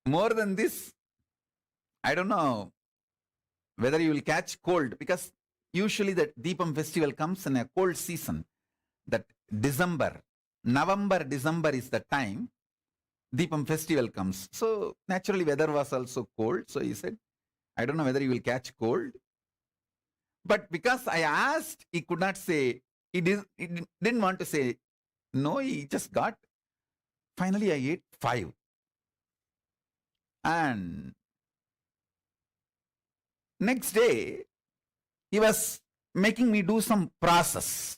more than this, I don't know whether you will catch cold, because usually the Deepam festival comes in a cold season. That December, November, December is the time Deepam festival comes. So naturally weather was also cold. So he said, I don't know whether you will catch cold. But because I asked, he could not say, he didn't want to say no, he just got. Finally, I ate 5. And next day, he was making me do some process.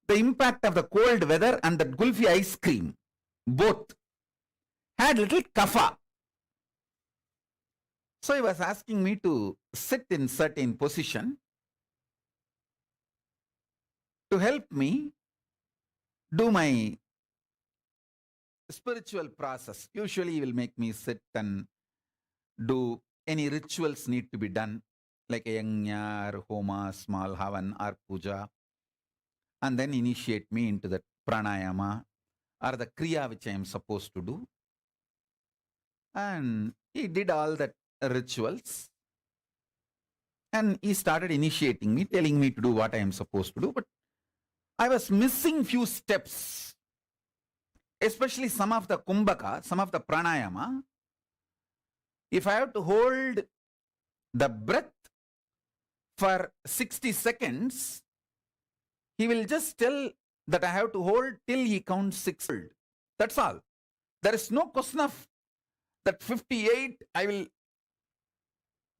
The impact of the cold weather and the gulfi ice cream, both had little kapha. So he was asking me to sit in certain position to help me do my spiritual process. Usually he will make me sit and do any rituals need to be done, like a yajna or homa, small havan or puja, and then initiate me into the pranayama or the kriya which I am supposed to do. And he did all that rituals. And he started initiating me, telling me to do what I am supposed to do. But I was missing few steps, especially some of the kumbhaka, some of the pranayama. If I have to hold the breath for 60 seconds, he will just tell that I have to hold till he counts 6. That's all. There is no question of that 58, I will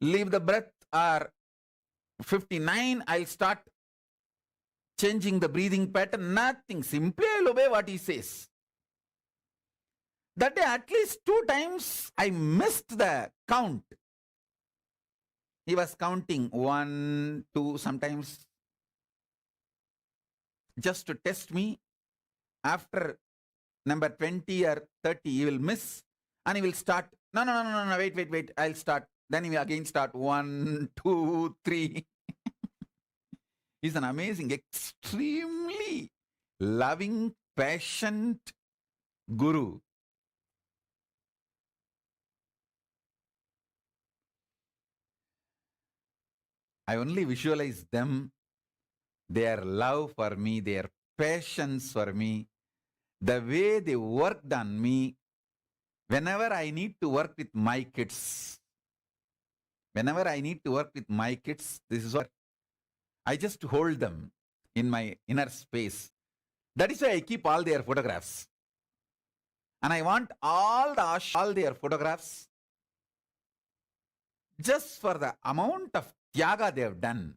leave the breath, or 59, I'll start changing the breathing pattern. Nothing. Simply I'll obey what he says. That day, at least 2 times, I missed the count. He was counting 1, 2, sometimes just to test me. After number 20 or 30, he will miss and he will start. No, wait. I'll start. Then he will again start 1, 2, 3. He's an amazing, extremely loving, patient guru. I only visualize them, their love for me, their patience for me, the way they worked on me. Whenever I need to work with my kids, this is what I just hold them in my inner space. That is why I keep all their photographs. And I want all their photographs just for the amount of tyaga they have done.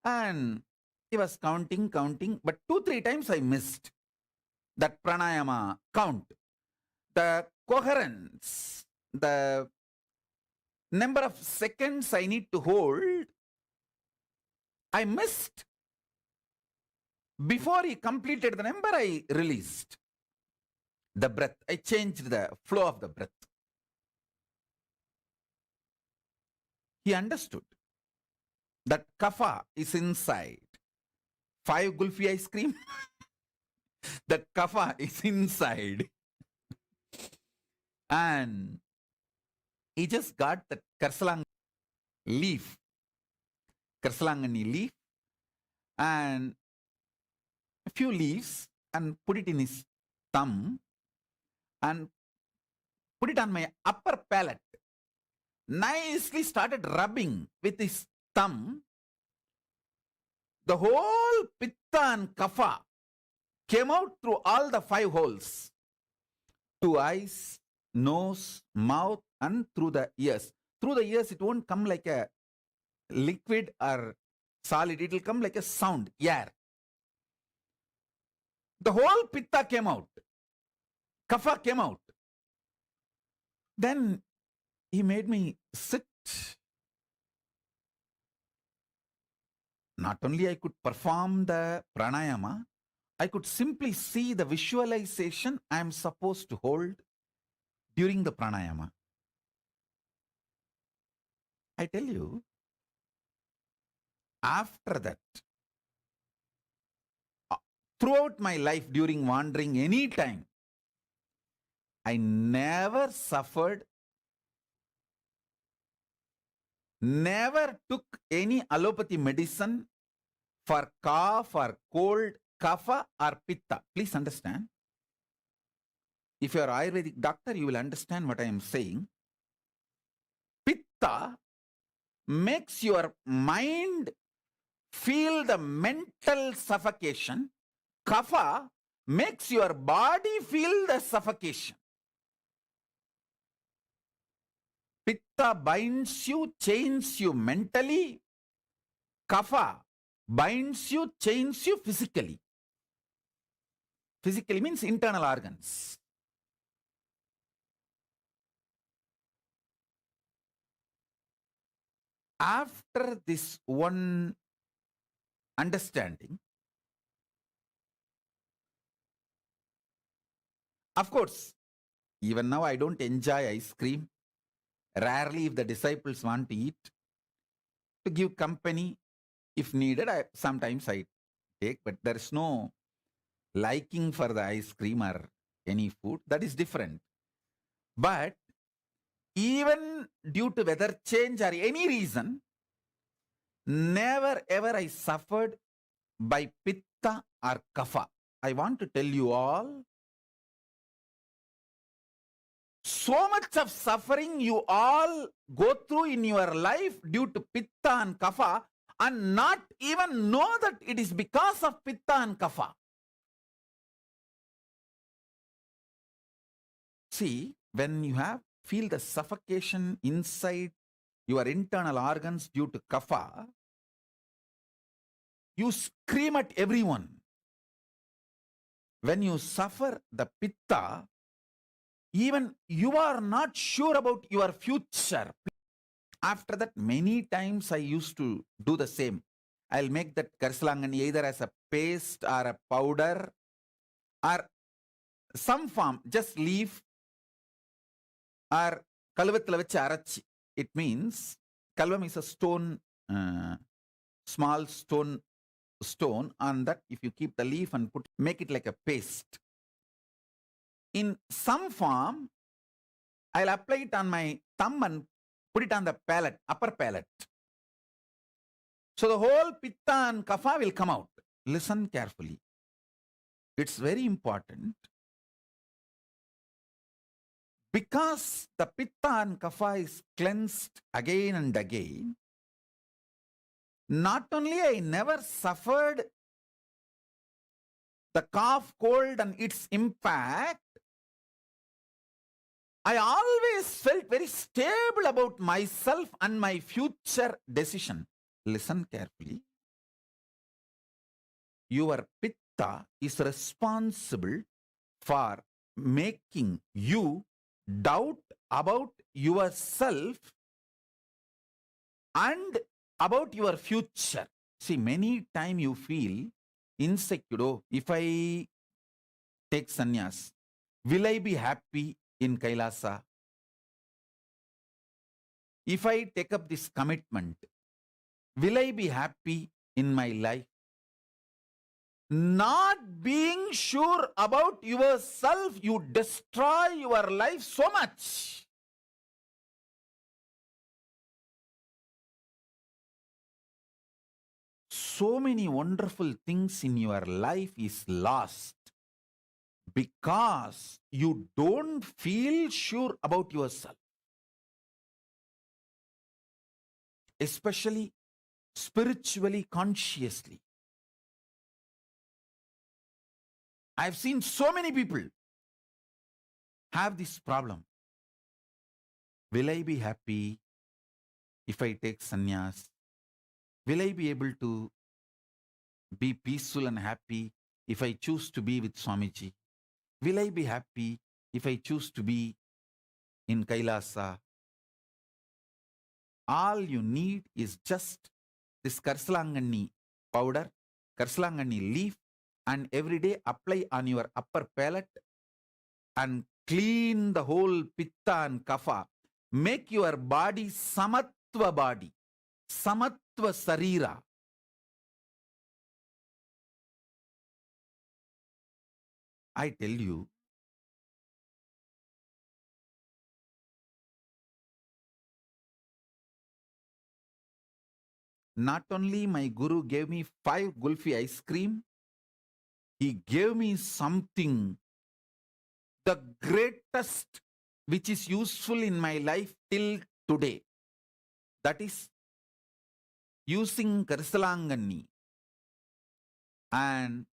And he was counting, but 2-3 times I missed that pranayama count. The coherence, the number of seconds I need to hold, I missed. Before he completed the number, I released the breath. I changed the flow of the breath. He understood that kapha is inside. 5 gulfi ice cream, that kapha is inside. And he just got the Karsalangani leaf and a few leaves and put it in his thumb and put it on my upper palate. Nicely started rubbing with his thumb. The whole pitta and kapha came out through all the 5 holes. 2 eyes, nose, mouth, and through the ears. Through the ears, it won't come like a liquid or solid. It will come like a sound, air. The whole pitta came out. Kapha came out. Then he made me sit. Not only I could perform the pranayama, I could simply see the visualization I am supposed to hold during the pranayama. I tell you, after that, throughout my life, during wandering any time, I never suffered, never took any allopathy medicine for cough or cold, kapha or pitta. Please understand. If you are Ayurvedic doctor, you will understand what I am saying. Pitta makes your mind feel the mental suffocation. Kapha makes your body feel the suffocation. Pitta binds you, chains you mentally. Kapha binds you, chains you physically. Physically means internal organs. After this one understanding, of course, even now I don't enjoy ice cream. Rarely, if the disciples want to eat, to give company, if needed, sometimes I take, but there is no liking for the ice cream or any food, that is different. But even due to weather change or any reason, never ever I suffered by pitta or kapha. I want to tell you all, so much of suffering you all go through in your life due to pitta and kapha, and not even know that it is because of pitta and kapha. See, when you feel the suffocation inside your internal organs due to kapha, you scream at everyone. When you suffer the pitta, even you are not sure about your future. After that, many times I used to do the same. I'll make that karsalangani either as a paste or a powder or some form, just leaf or kalvathila vechi arachi. It means kalvam is a stone, small stone on that. If you keep the leaf and make it like a paste. In some form, I'll apply it on my thumb and put it on the palate, upper palate. So the whole pitta and kapha will come out. Listen carefully. It's very important. Because the pitta and kapha is cleansed again and again, not only I never suffered the cough, cold and its impact, I always felt very stable about myself and my future decision. Listen carefully. Your pitta is responsible for making you doubt about yourself and about your future. See, many times you feel insecure. Oh, if I take sannyas, will I be happy in Kailasa? If I take up this commitment, will I be happy in my life? Not being sure about yourself, you destroy your life so much. So many wonderful things in your life is lost because you don't feel sure about yourself. Especially spiritually, consciously. I've seen so many people have this problem. Will I be happy if I take sannyas? Will I be able to be peaceful and happy if I choose to be with Swamiji? Will I be happy if I choose to be in Kailasa? All you need is just this Karsalangani powder, Karsalangani leaf, and every day apply on your upper palate and clean the whole pitta and kapha. Make your body samatva body, samatva sarira. I tell you, not only my guru gave me 5 gulfi ice cream, he gave me something, the greatest, which is useful in my life till today. That is using Karsalangani and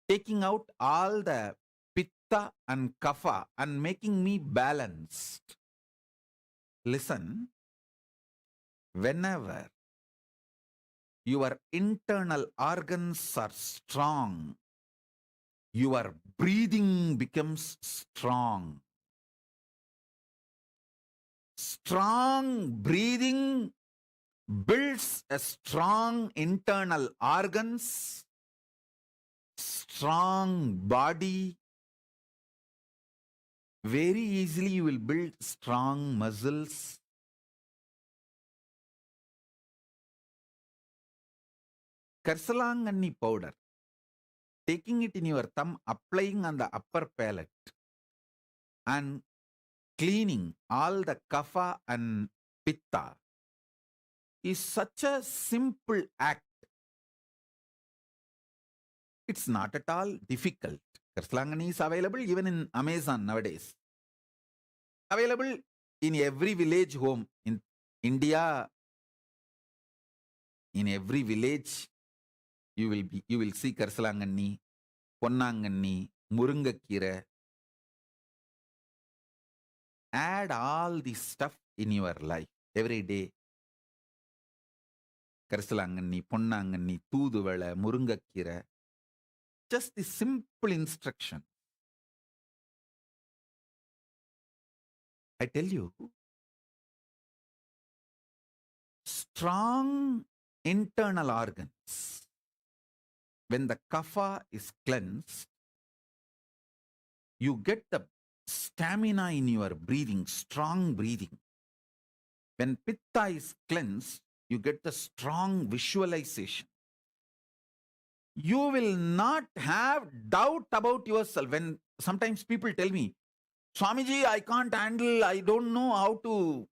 taking out all the pitta and kapha and making me balanced. Listen, whenever your internal organs are strong, your breathing becomes strong. Strong breathing builds a strong internal organs, strong body. Very easily you will build strong muscles. Karsalangani powder. taking it in your thumb, applying on the upper palate, and cleaning all the kapha and pitta is such a simple act. It's not at all difficult. Karslangani is available even in Amazon nowadays. Available in every village home in India. In every village, you will see Karslangani, Ponnangani, Murungakkira. Add all this stuff in your life every day. Karslangani, Ponnangani, Tooduvala, Murungakkira. Just the simple instruction. I tell you, strong internal organs, when the kapha is cleansed, you get the stamina in your breathing, strong breathing. When pitta is cleansed, you get the strong visualization. You will not have doubt about yourself. When sometimes people tell me, Swamiji, I can't handle, I don't know how to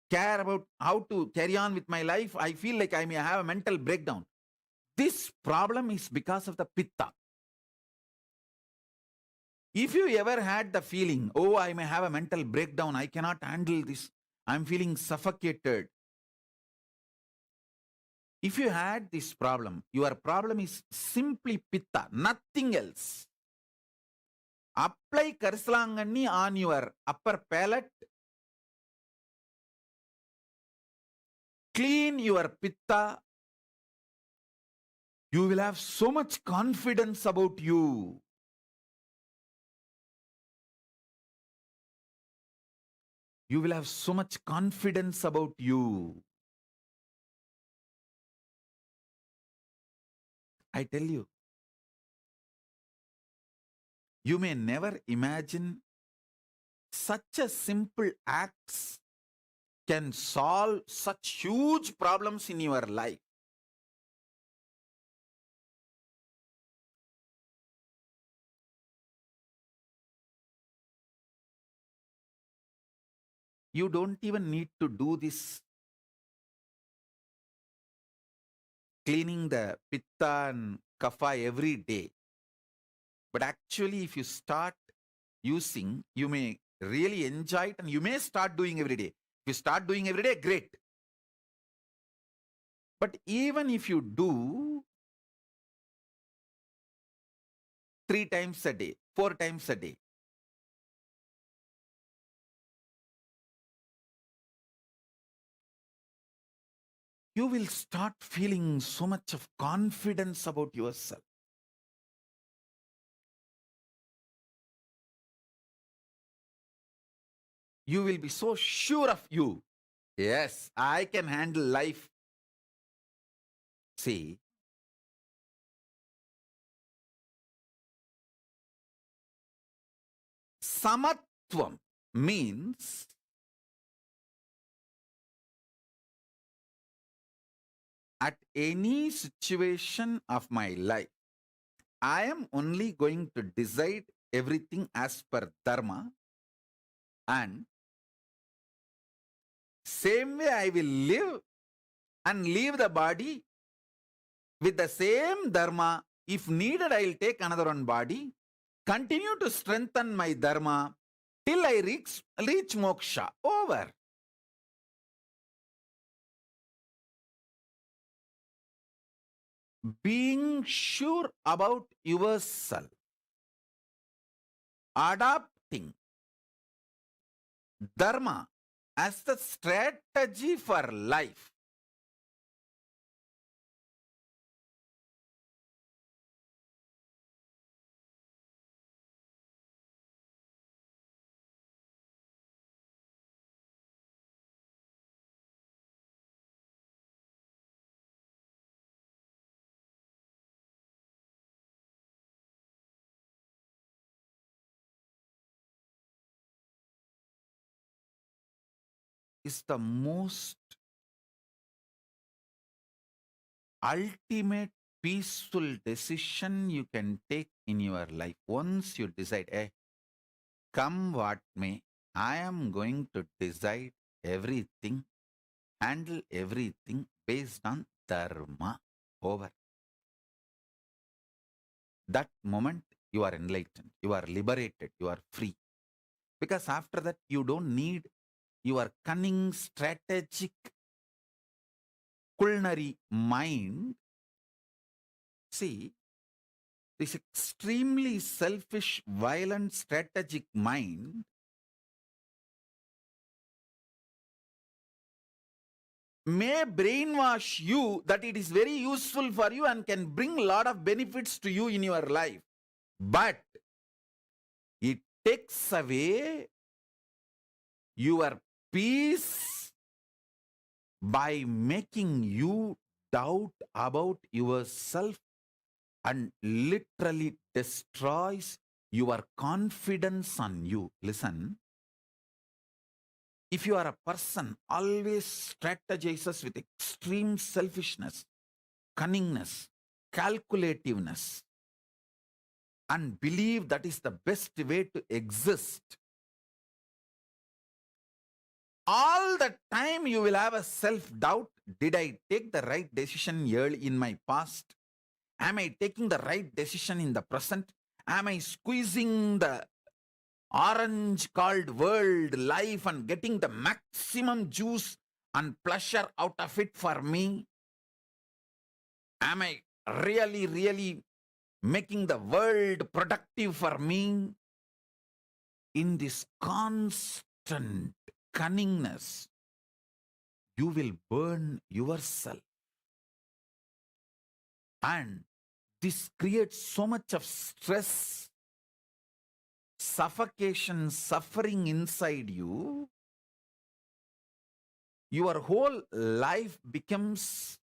care about how to carry on with my life. I feel like I may have a mental breakdown. This problem is because of the pitta. If you ever had the feeling, oh, I may have a mental breakdown, I cannot handle this, I'm feeling suffocated. If you had this problem, your problem is simply pitta, nothing else. Apply Karslangani on your upper palate. Clean your pitta. You will have so much confidence about you. You will have so much confidence about you. I tell you, you may never imagine such a simple acts can solve such huge problems in your life. You don't even need to do this cleaning the pitta and kapha every day. But actually, if you start using, you may really enjoy it and you may start doing every day. If you start doing every day, great. But even if you do 3 times a day, 4 times a day, you will start feeling so much of confidence about yourself. You will be so sure of you. Yes, I can handle life. See, samatvam means at any situation of my life, I am only going to decide everything as per dharma, and same way I will live and leave the body with the same dharma. If needed, I will take another one body, continue to strengthen my dharma till I reach moksha. Over. Being sure about yourself, adopting dharma as the strategy for life, is the most ultimate peaceful decision you can take in your life. Once you decide, come what may, I am going to decide everything, handle everything based on dharma. Over. That moment, you are enlightened, you are liberated, you are free. Because after that, you don't need your cunning, strategic, culinary mind. See, this extremely selfish, violent, strategic mind may brainwash you that it is very useful for you and can bring a lot of benefits to you in your life. But it takes away your peace by making you doubt about yourself and literally destroys your confidence on you. Listen, if you are a person always strategizes with extreme selfishness, cunningness, calculativeness, and believe that is the best way to exist, all the time you will have a self-doubt. Did I take the right decision early in my past? Am I taking the right decision in the present? Am I squeezing the orange called world life and getting the maximum juice and pleasure out of it for me? Am I really making the world productive for me? In this constant cunningness, you will burn yourself. And this creates so much of stress, suffocation, suffering inside you. Your whole life becomes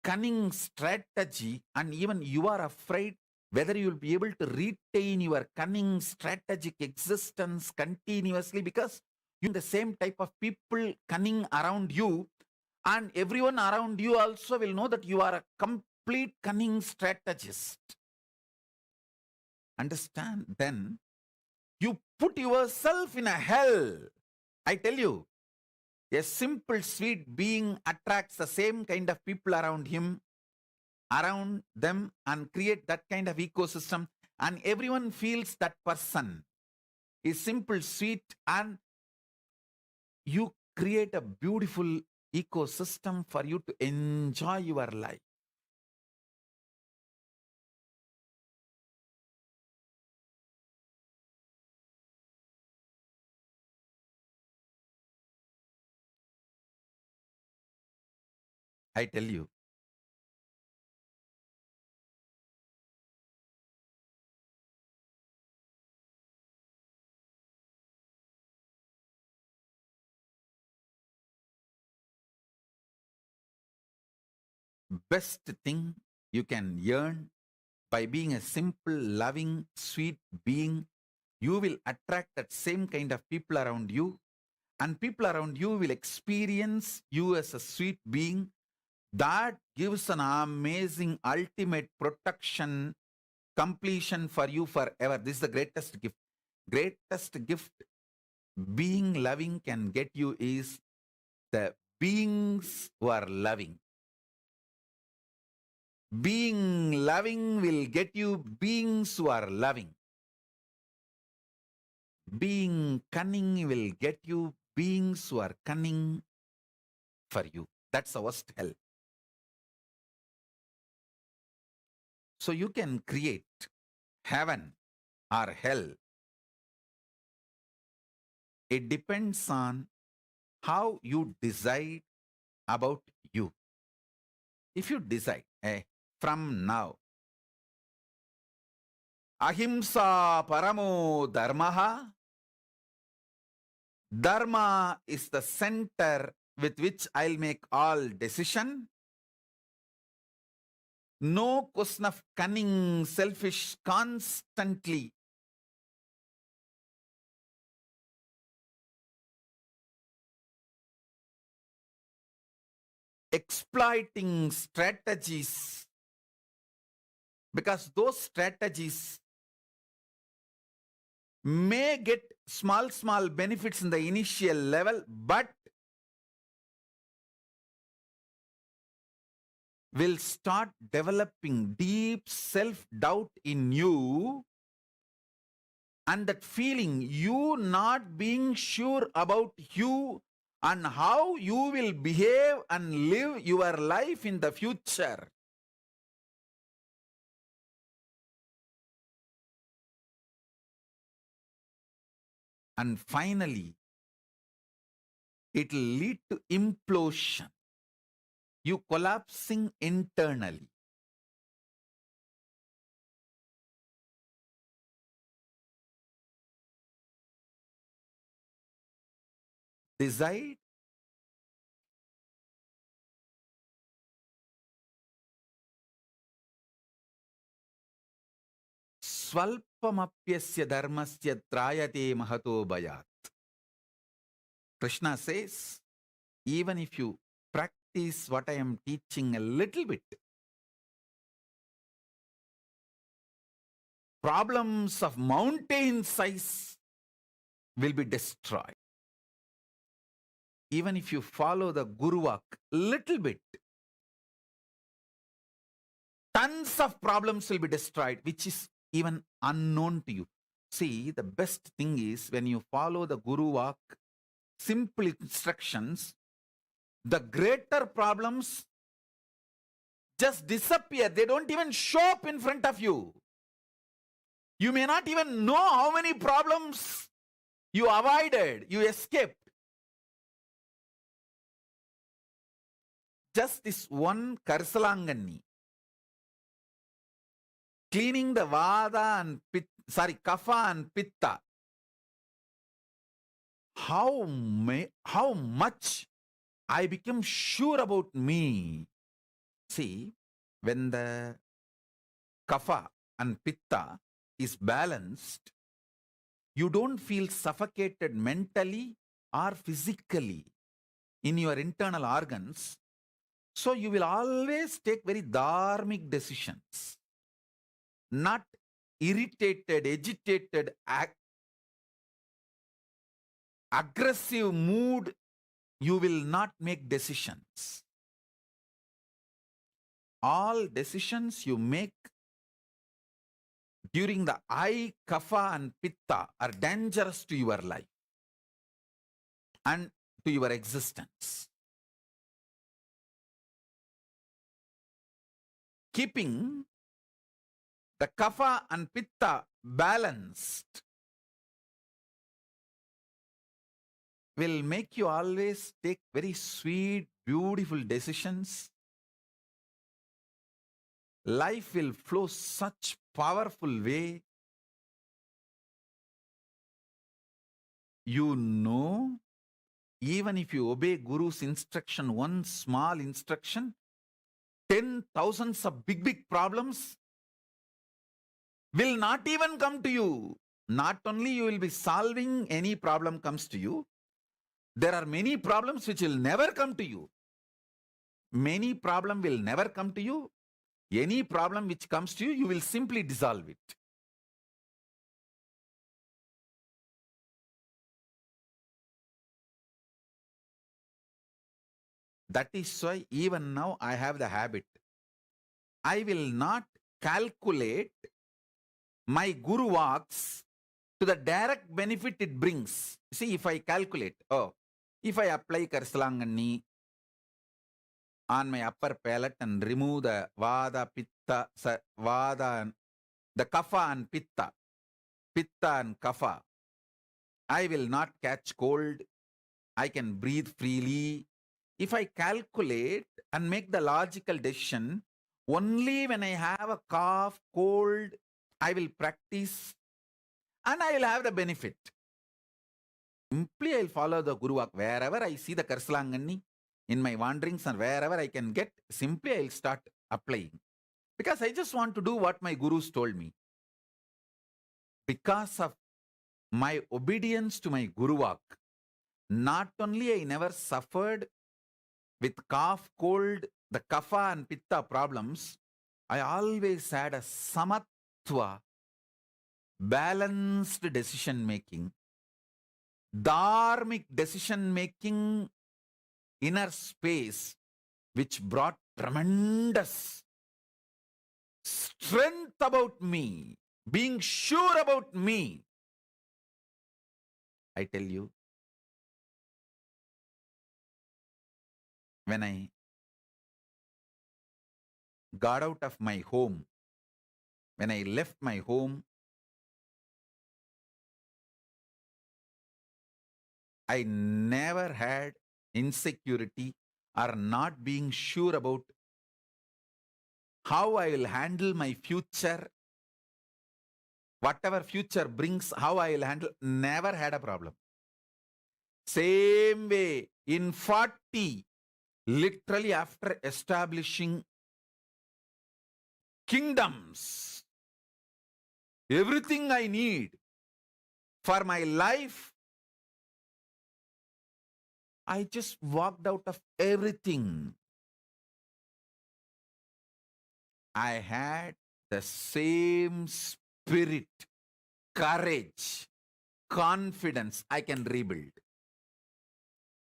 cunning strategy, and even you are afraid whether you will be able to retain your cunning strategic existence continuously, because you the same type of people cunning around you, and everyone around you also will know that you are a complete cunning strategist. Understand? Then you put yourself in a hell. I tell you, a simple, sweet being attracts the same kind of people around him, around them, and create that kind of ecosystem. And everyone feels that person is simple, sweet, and you create a beautiful ecosystem for you to enjoy your life. I tell you, best thing you can earn by being a simple, loving, sweet being, you will attract that same kind of people around you, and people around you will experience you as a sweet being. That gives an amazing, ultimate protection, completion for you forever. This is the greatest gift. Greatest gift being loving can get you is the beings who are loving. Being loving will get you beings who are loving. Being cunning will get you beings who are cunning for you. That's the worst hell. So you can create heaven or hell. It depends on how you decide about you. If you decide, from now, ahimsa paramo dharmaha, dharma is the center with which I'll make all decision. No question of cunning, selfish, constantly exploiting strategies because those strategies may get small benefits in the initial level, but will start developing deep self-doubt in you, and that feeling you not being sure about you and how you will behave and live your life in the future. And finally, it will lead to implosion, you collapsing internally. Decide Swalpamapyasya dharmasya trayate mahato bhayat. Krishna says, even if you practice what I am teaching a little bit, problems of mountain size will be destroyed. Even if you follow the Guru Vak little bit, tons of problems will be destroyed, which is even unknown to you. See, the best thing is when you follow the Guru Vak, simple instructions, the greater problems just disappear. They don't even show up in front of you. You may not even know how many problems you avoided, you escaped. Just this one Karsalangani, cleaning the Vada and Kapha and Pitta. How much I become sure about me. See, when the Kapha and Pitta is balanced, you don't feel suffocated mentally or physically in your internal organs. So you will always take very dharmic decisions, not irritated, agitated, aggressive mood. You will not make decisions. All decisions you make during the I, Kapha and Pitta are dangerous to your life and to your existence. Keeping the Kapha and Pitta balanced will make you always take very sweet, beautiful decisions. Life will flow such powerful way. You know, even if you obey Guru's instruction, one small instruction, 10,000s of big problems will not even come to you. Not only you will be solving any problem comes to you, there are many problems which will never come to you. Many problem will never come to you. Any problem which comes to you, you will simply dissolve it. That is why even now I have the habit. I will not calculate my Guru Vaks to the direct benefit it brings. See, if I calculate, if I apply Karsalangani on my upper palate and remove the Vada, Pitta, Vada, the Kapha and Pitta and Kapha, I will not catch cold. I can breathe freely. If I calculate and make the logical decision, only when I have a cough, cold, I will practice and I will have the benefit. Simply I will follow the Guru Vak. Wherever I see the Karsalangani in my wanderings and wherever I can get, simply I will start applying. Because I just want to do what my Gurus told me. Because of my obedience to my Guru Vak, not only I never suffered with cough, cold, the Kapha and Pitta problems, I always had a samatva, balanced decision making, dharmic decision making, inner space, which brought tremendous strength about me, being sure about me. I tell you, when I got out of my home, when I left my home, I never had insecurity or not being sure about how I will handle my future, whatever future brings, how I will handle, never had a problem. Same way, in 40, literally after establishing kingdoms, everything I need for my life, I just walked out of everything. I had the same spirit, courage, confidence. I can rebuild.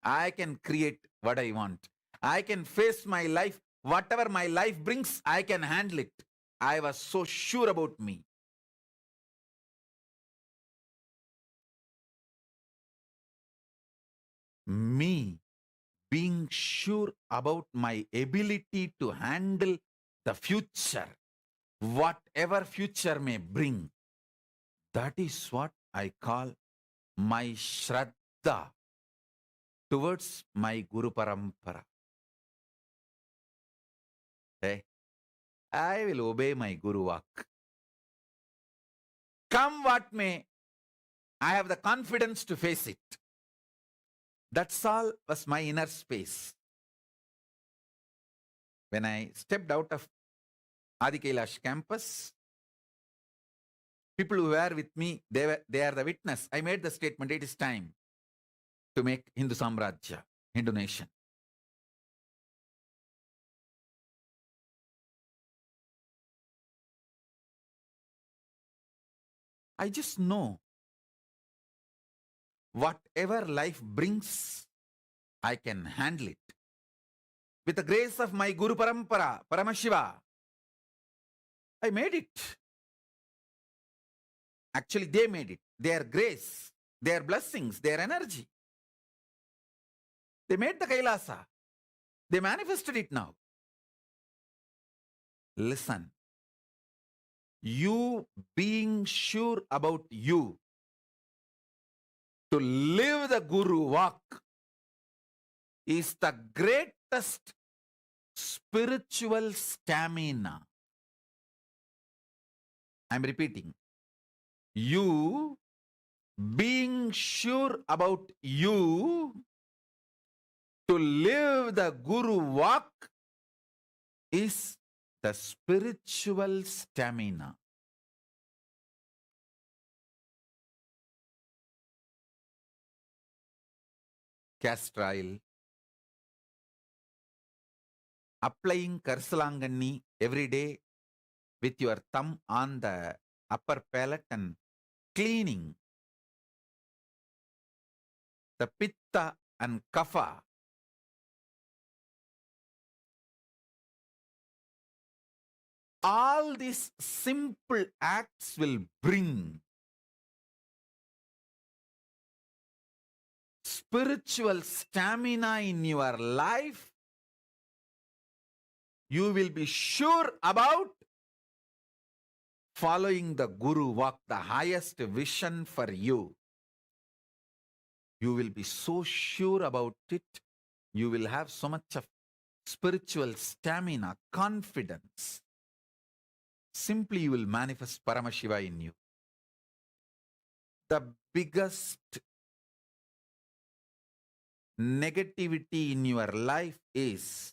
I can create what I want. I can face my life. Whatever my life brings, I can handle it. I was so sure about me. Me being sure about my ability to handle the future, whatever future may bring, that is what I call my Shraddha towards my Guru Parampara. Hey, I will obey my Guru Vak. Come what may, I have the confidence to face it. That's all was my inner space. When I stepped out of Adi Kailash campus, people who were with me, they are the witness. I made the statement, it is time to make Hindu Samrajya, Hindu nation. I just know whatever life brings, I can handle it. With the grace of my Guru Parampara, Paramashiva, I made it. Actually, they made it. Their grace, their blessings, their energy. They made the Kailasa. They manifested it now. Listen. You being sure about you to live the Guru Vak is the greatest spiritual stamina. I'm repeating. You being sure about you to live the Guru Vak is the spiritual stamina. Castor oil, applying Karsalanganni every day with your thumb on the upper palate and cleaning the pitta and kapha. All these simple acts will bring spiritual stamina in your life. You will be sure about following the Guru Vak, the highest vision for you. You will be so sure about it. You will have so much of spiritual stamina, confidence. Simply you will manifest Paramashiva in you. The biggest negativity in your life is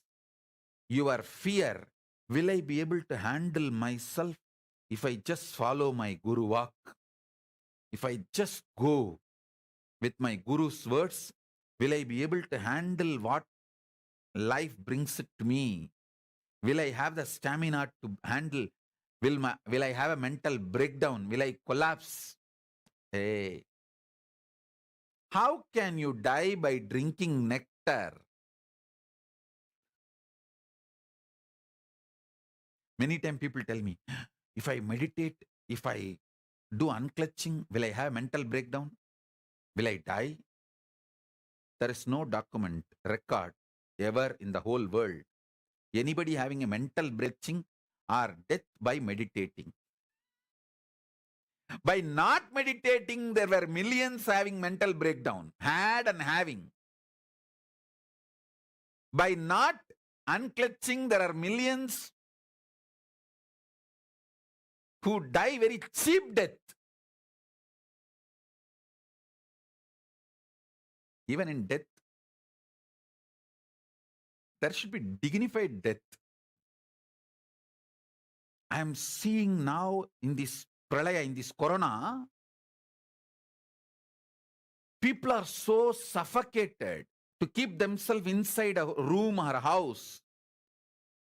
your fear. Will I be able to handle myself if I just follow my Guru Vak? If I just go with my Guru's words, will I be able to handle what life brings it to me? Will I have the stamina to handle? Will I have a mental breakdown? Will I collapse? Hey, how can you die by drinking nectar? Many times people tell me, if I meditate, if I do unclutching, will I have mental breakdown? Will I die? There is no document, record ever in the whole world anybody having a mental breathing or death by meditating. By not meditating, there were millions having mental breakdown, had and having. By not unclutching, there are millions who die very cheap death. Even in death, there should be dignified death. I am seeing now in this pralaya, in this corona, people are so suffocated to keep themselves inside a room or a house.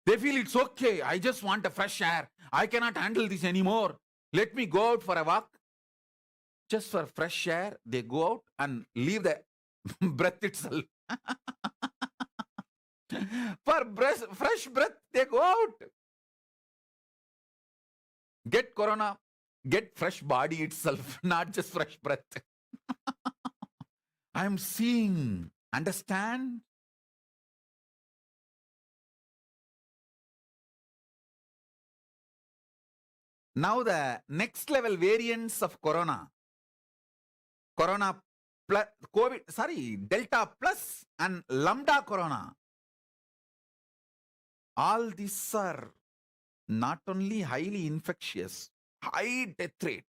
They feel it's okay. I just want a fresh air. I cannot handle this anymore. Let me go out for a walk. Just for fresh air, they go out and leave the breath itself. For fresh breath, they go out. Get corona, get fresh body itself, not just fresh breath. I am seeing, understand? Now the next level variants of corona plus COVID, Delta plus and Lambda corona. All these are not only highly infectious, high death rate.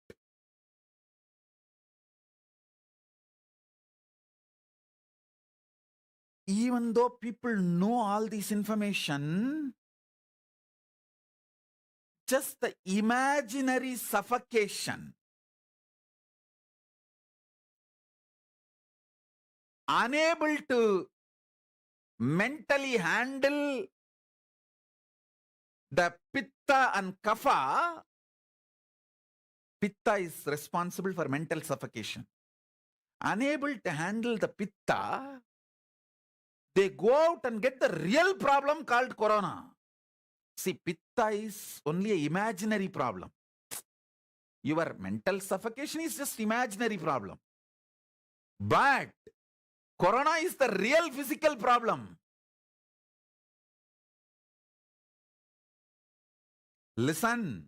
Even though people know all this information, just the imaginary suffocation, unable to mentally handle the pitta and kapha. Pitta is responsible for mental suffocation. Unable to handle the pitta, they go out and get the real problem called corona. See, pitta is only an imaginary problem. Your mental suffocation is just imaginary problem. But corona is the real physical problem. Listen.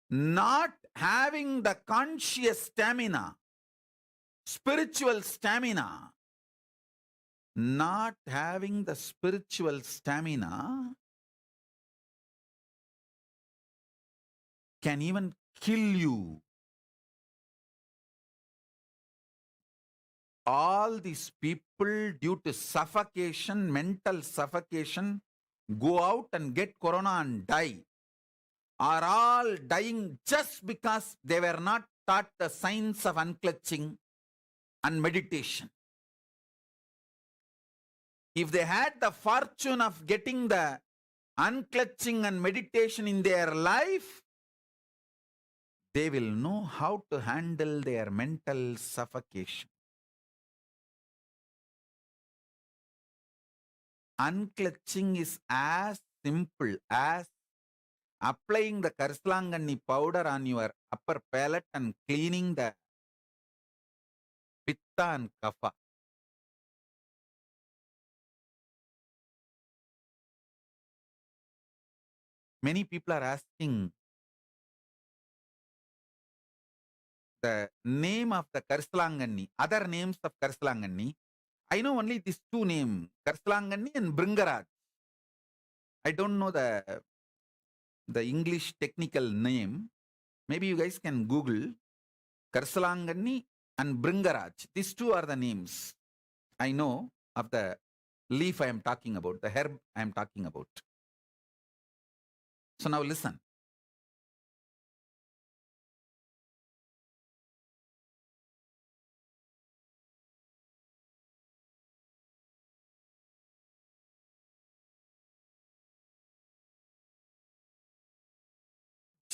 Not having the conscious stamina, spiritual stamina, not having the spiritual stamina can even kill you. All these people, due to suffocation, mental suffocation, go out and get corona and die, are all dying just because they were not taught the science of unclutching and meditation. If they had the fortune of getting the unclutching and meditation in their life, they will know how to handle their mental suffocation. Unclutching is as simple as applying the Karslangani powder on your upper palate and cleaning the pitta and kapha. Many people are asking the name of the Karslangani, other names of Karslangani. I know only these two names, Karslangani and Bringaraj. I don't know the English technical name. Maybe you guys can Google Karsalangani and Bringaraj. These two are the names I know of the leaf I am talking about, the herb I am talking about. So now listen.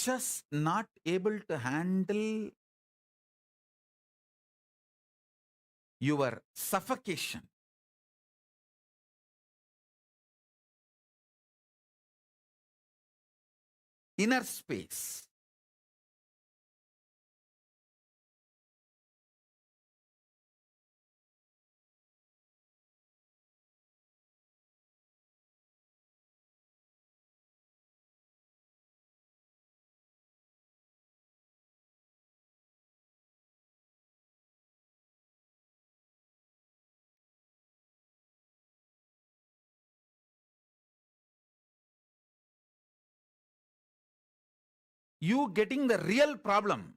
just not able to handle your suffocation. Inner space. You getting the real problem.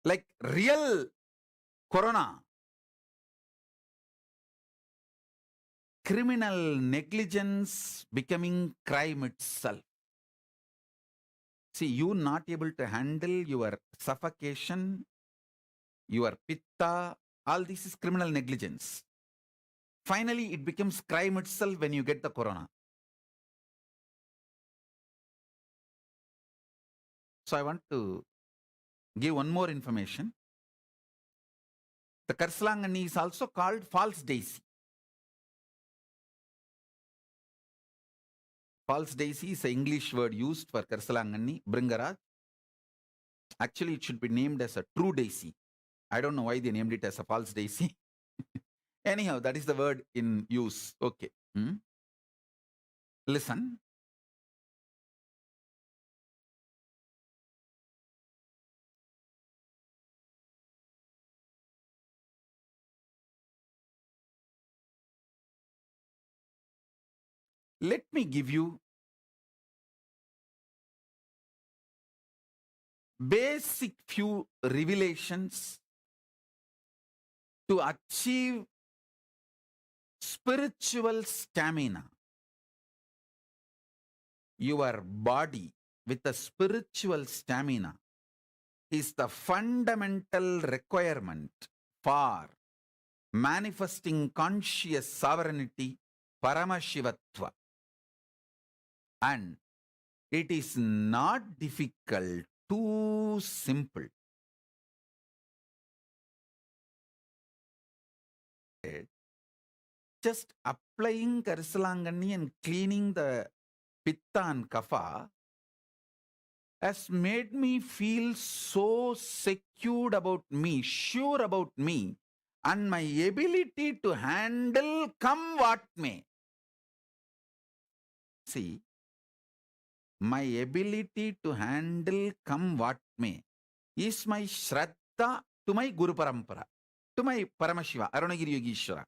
Like real corona. Criminal negligence becoming crime itself. See, you not able to handle your suffocation, your pitta, all this is criminal negligence. Finally, it becomes crime itself when you get the corona. So I want to give one more information. The Karsalangani is also called false daisy. False daisy is an English word used for Karsalangani, Bringaraj. Actually, it should be named as a true daisy. I don't know why they named it as a false daisy. Anyhow, that is the word in use. Okay. Listen. Let me give you basic few revelations to achieve spiritual stamina. Your body with a spiritual stamina is the fundamental requirement for manifesting conscious sovereignty, Paramashivatva. And it is not difficult, too simple. Just applying Karisalangani and cleaning the Pitta and Kapha has made me feel so secure about me, sure about me, and my ability to handle come what may. See, my ability to handle come what may is my Shraddha to my Guru Parampara, to my Paramashiva, Arunagiri Yogishwara.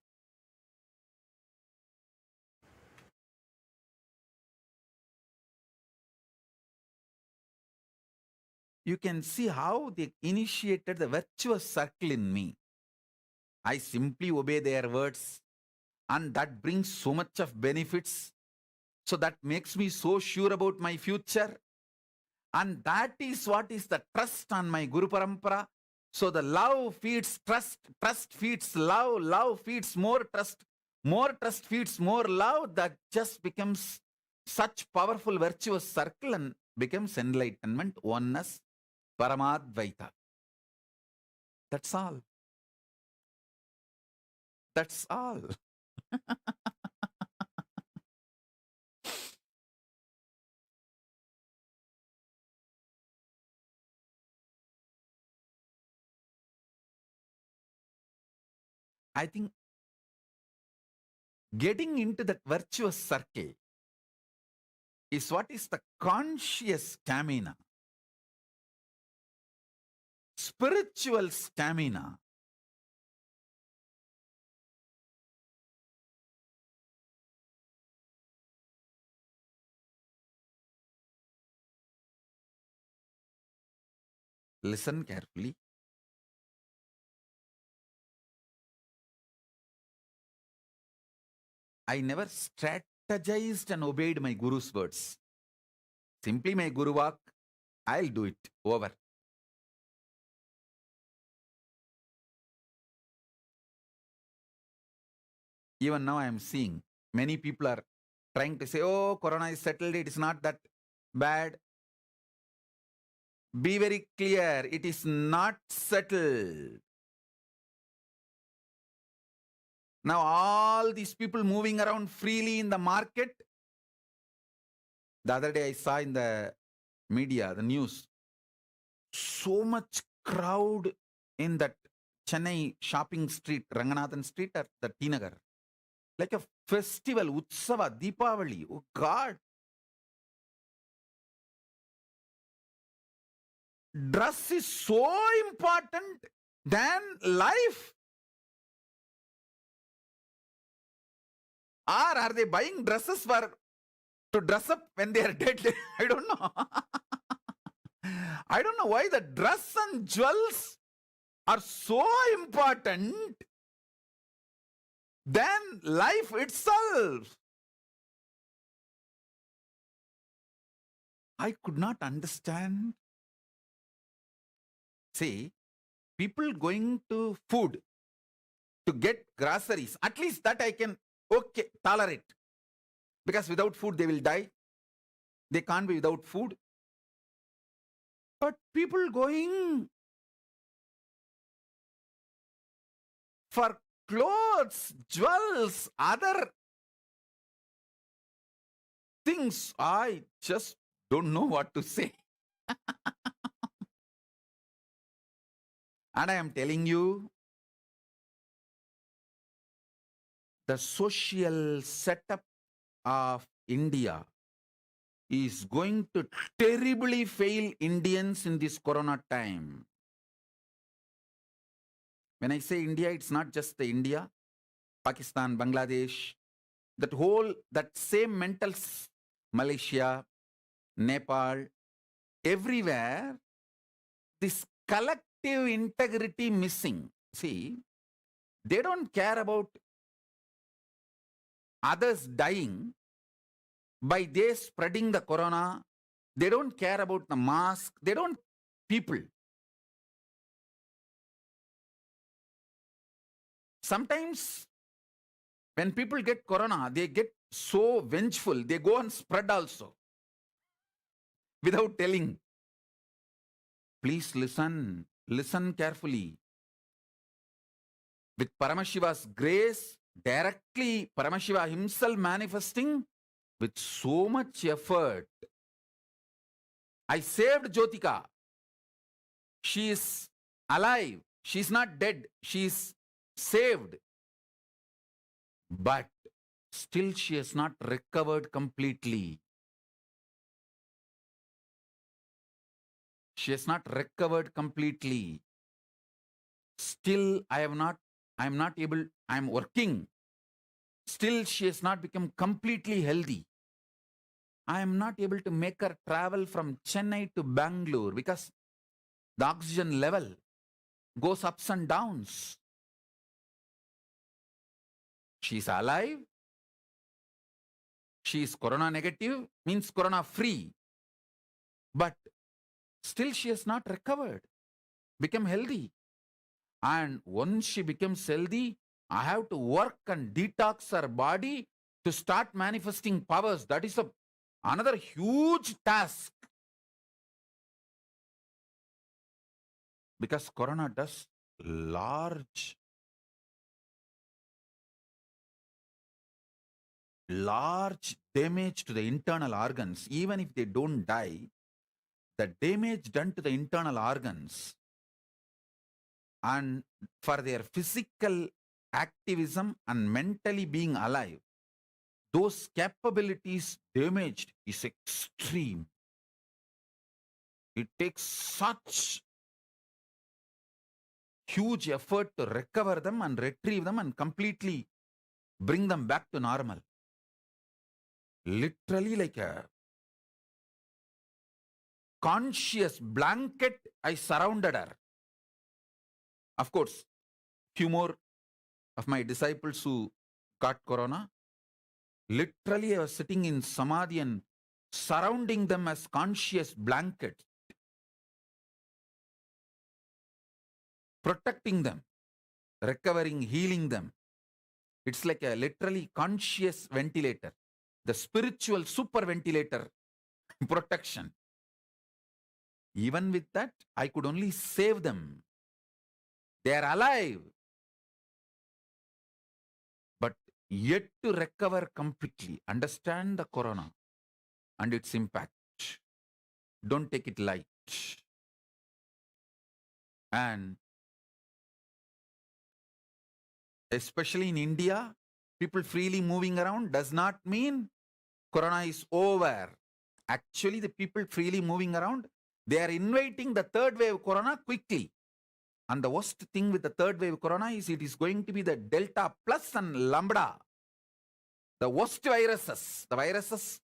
You can see how they initiated the virtuous circle in me. I simply obey their words, and that brings so much of benefits. So that makes me so sure about my future. And that is what is the trust on my Guru Parampara. So the love feeds trust, trust feeds love, love feeds more trust feeds more love. That just becomes such powerful virtuous circle and becomes enlightenment, oneness, Paramadvaita. That's all. That's all. I think getting into that virtuous circle is what is the conscious stamina, spiritual stamina. Listen carefully. I never strategized and obeyed my Guru's words. Simply my Guru walk, I'll do it. Over. Even now I am seeing many people are trying to say, oh, Corona is settled. It is not that. bad. Be very clear, it is not settled. Now all these people moving around freely in the market. The other day I saw in the media, the news, so much crowd in that Chennai shopping street, Ranganathan Street or the T Nagar. Like a festival, Utsava, Deepavali. Oh God. Dress is so important than life. Or are they buying dresses to dress up when they are dead? I don't know. I don't know why the dress and jewels are so important than life itself. I could not understand. See, people going to food to get groceries, at least that I can tolerate. Because without food they will die. They can't be without food. But people going for clothes, jewels, other things, I just don't know what to say. And I am telling you, the social setup of India is going to terribly fail Indians in this corona time. When I say India, it's not just the India, Pakistan, Bangladesh, that same Malaysia, Nepal, everywhere, this collective integrity missing. See, they don't care about others dying by they spreading the corona. They don't care about the mask. People. Sometimes when people get corona, they get so vengeful. They go and spread also without telling. Please listen carefully. With Paramashiva's grace, directly Paramashiva himself manifesting with so much effort. I saved Jyotika. She is alive. She is not dead. She is saved. But still she has not recovered completely. She has not recovered completely. Still I am working. Still she has not become completely healthy. I am not able to make her travel from Chennai to Bangalore because the oxygen level goes ups and downs. She is alive. She is corona negative, means corona free. But still she has not recovered, become healthy. And once she becomes healthy, I have to work and detox her body to start manifesting powers. That is another huge task. Because corona does large damage to the internal organs. Even if they don't die, the damage done to the internal organs and for their physical activism and mentally being alive, those capabilities damaged is extreme. It takes such huge effort to recover them and retrieve them and completely bring them back to normal. Literally like a conscious blanket, I surrounded her. Of course, few more of my disciples who got corona, literally I was sitting in samadhi and surrounding them as conscious blankets, protecting them, recovering, healing them. It's like a literally conscious ventilator, the spiritual super ventilator protection. Even with that, I could only save them. They are alive, but yet to recover completely. Understand the corona and its impact. Don't take it light. And especially in India, people freely moving around does not mean corona is over. Actually, the people freely moving around, they are inviting the third wave corona quickly. And the worst thing with the third wave corona is it is going to be the Delta plus and Lambda. The worst viruses. The viruses.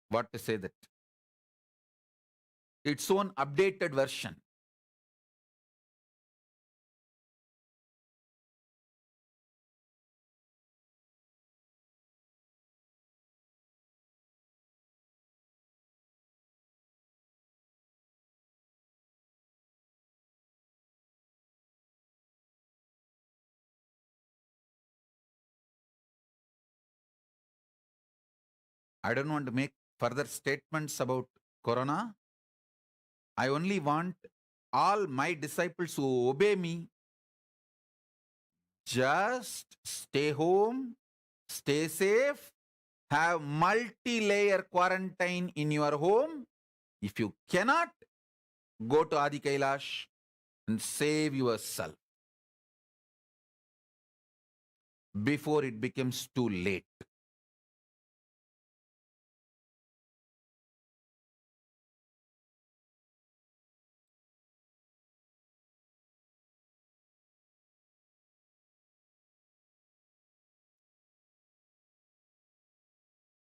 What to say that? Its own updated version. I don't want to make further statements about corona. I only want all my disciples who obey me, just stay home, stay safe, have multi-layer quarantine in your home. If you cannot, go to Adi Kailash and save yourself before it becomes too late.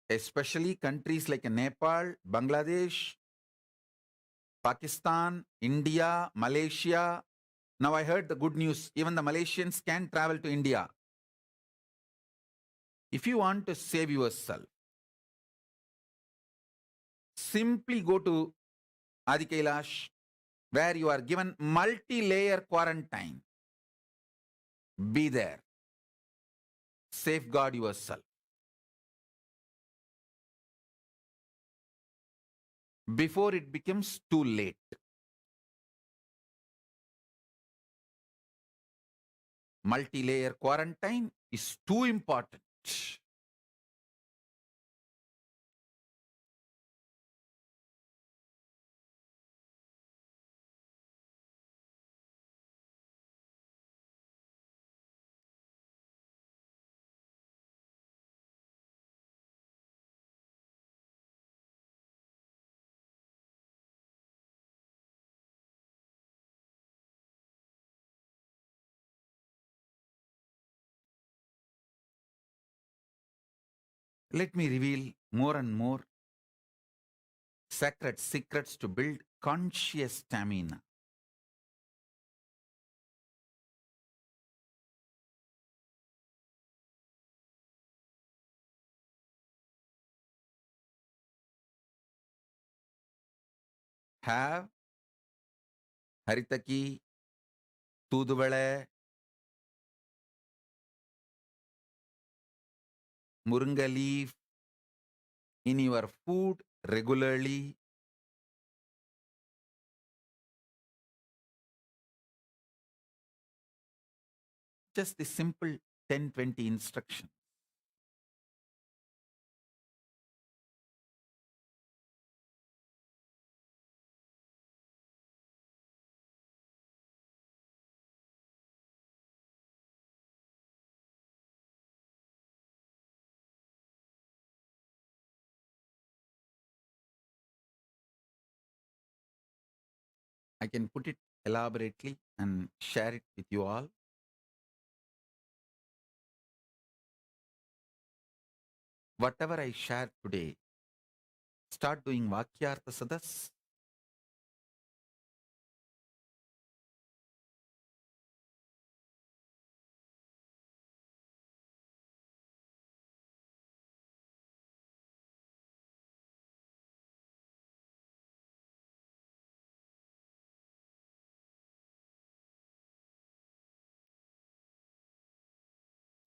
Especially countries like Nepal, Bangladesh, Pakistan, India, Malaysia. Now I heard the good news. Even the Malaysians can travel to India. If you want to save yourself, simply go to Adi Kailash, where you are given multi-layer quarantine. Be there. Safeguard yourself before it becomes too late. Multi-layer quarantine is too important. Let me reveal more and more sacred secrets to build conscious stamina. Have haritaki, tuduvale, murunga leaf in your food regularly. Just the simple 10-20 instruction. I can put it elaborately and share it with you all. Whatever I share today, start doing Vakyartha Sadas.